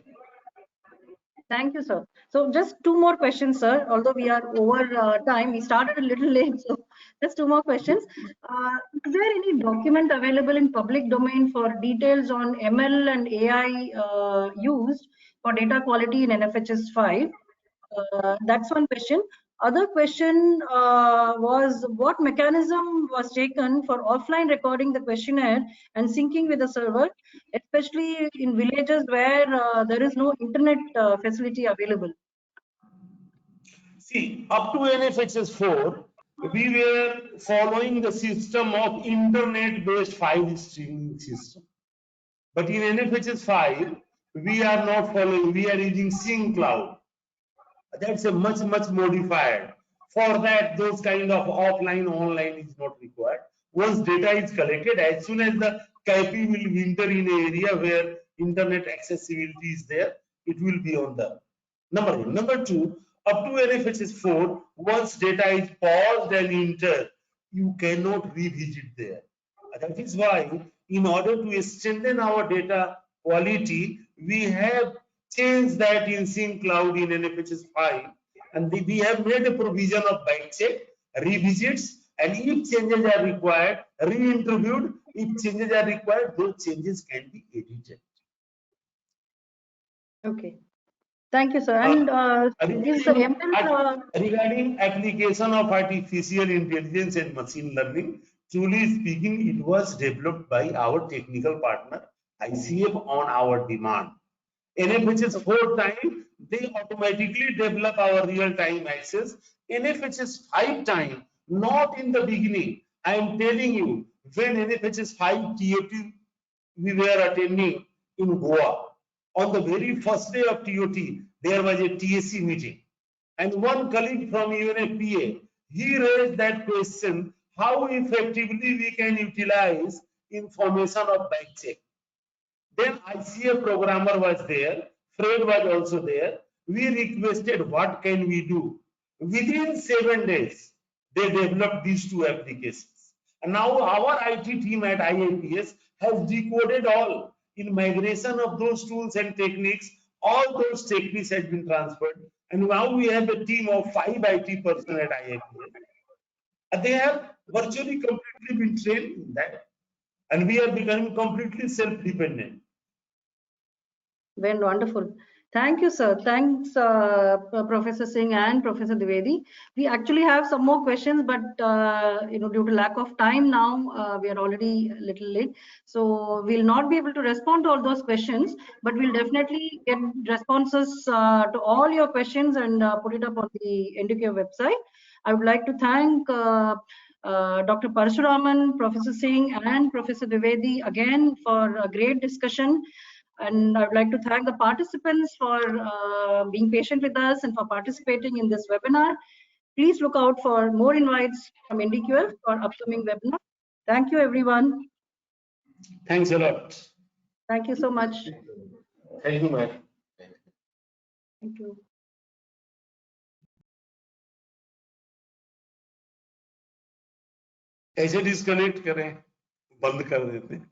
Thank you, sir. So just 2 more questions, sir. Although we are over time, we started a little late, so just 2 more questions. Is there any document available in public domain for details on ML and AI used for data quality in NFHS 5? That's one question. Other question was what mechanism was taken for offline recording the questionnaire and syncing with the server, especially in villages where there is no internet facility available? See, up to NFHS 4, we were following the system of internet-based file streaming system. But in NFHS 5, we are not following, we are using Sync Cloud. That's a much modified. For that, those kind of offline, online is not required. Once data is collected, as soon as the KIP will enter in an area where internet accessibility is there, it will be on the number one. Number two, up to NFHS 4, once data is paused and entered, you cannot revisit there. That is why, in order to strengthen our data quality, we have changed that in Sync Cloud in NFHS 5, and we have made a provision of back check, revisits, and if changes are required, re-interviewed. If changes are required, those changes can be edited. Okay. Thank you, sir. And regarding application of artificial intelligence and machine learning, truly speaking, it was developed by our technical partner, ICF, on our demand. NFHS 4 time, they automatically develop our real-time access. NFHS 5 time, not in the beginning. I am telling you, when NFHS 5 TOT we were attending in Goa, on the very first day of TOT, there was a TSC meeting. And one colleague from UNFPA, he raised that question, how effectively we can utilize information of back check. Then ICA programmer was there, Fred was also there. We requested what can we do. Within 7 days, they developed these 2 applications. And now our IT team at IIPS has decoded all. In migration of those tools and techniques, all those techniques have been transferred. And now we have a team of 5 IT personnel at IIPS. They have virtually completely been trained in that. And we are becoming completely self-dependent. Very wonderful. Thank you, sir. Thanks, Professor Singh and Professor Dwivedi. We actually have some more questions, but due to lack of time now, we are already a little late. So we'll not be able to respond to all those questions, but we'll definitely get responses to all your questions and put it up on the NDQ website. I would like to thank Dr. Parashuraman, Professor Singh, and Professor Dwivedi again for a great discussion. And I would like to thank the participants for being patient with us and for participating in this webinar. Please look out for more invites from NDQF for upcoming webinar. Thank you, everyone. Thanks a lot. Thank you so much. Thank you, ma'am. Thank you. ऐसे disconnect करें, बंद कर देते हैं।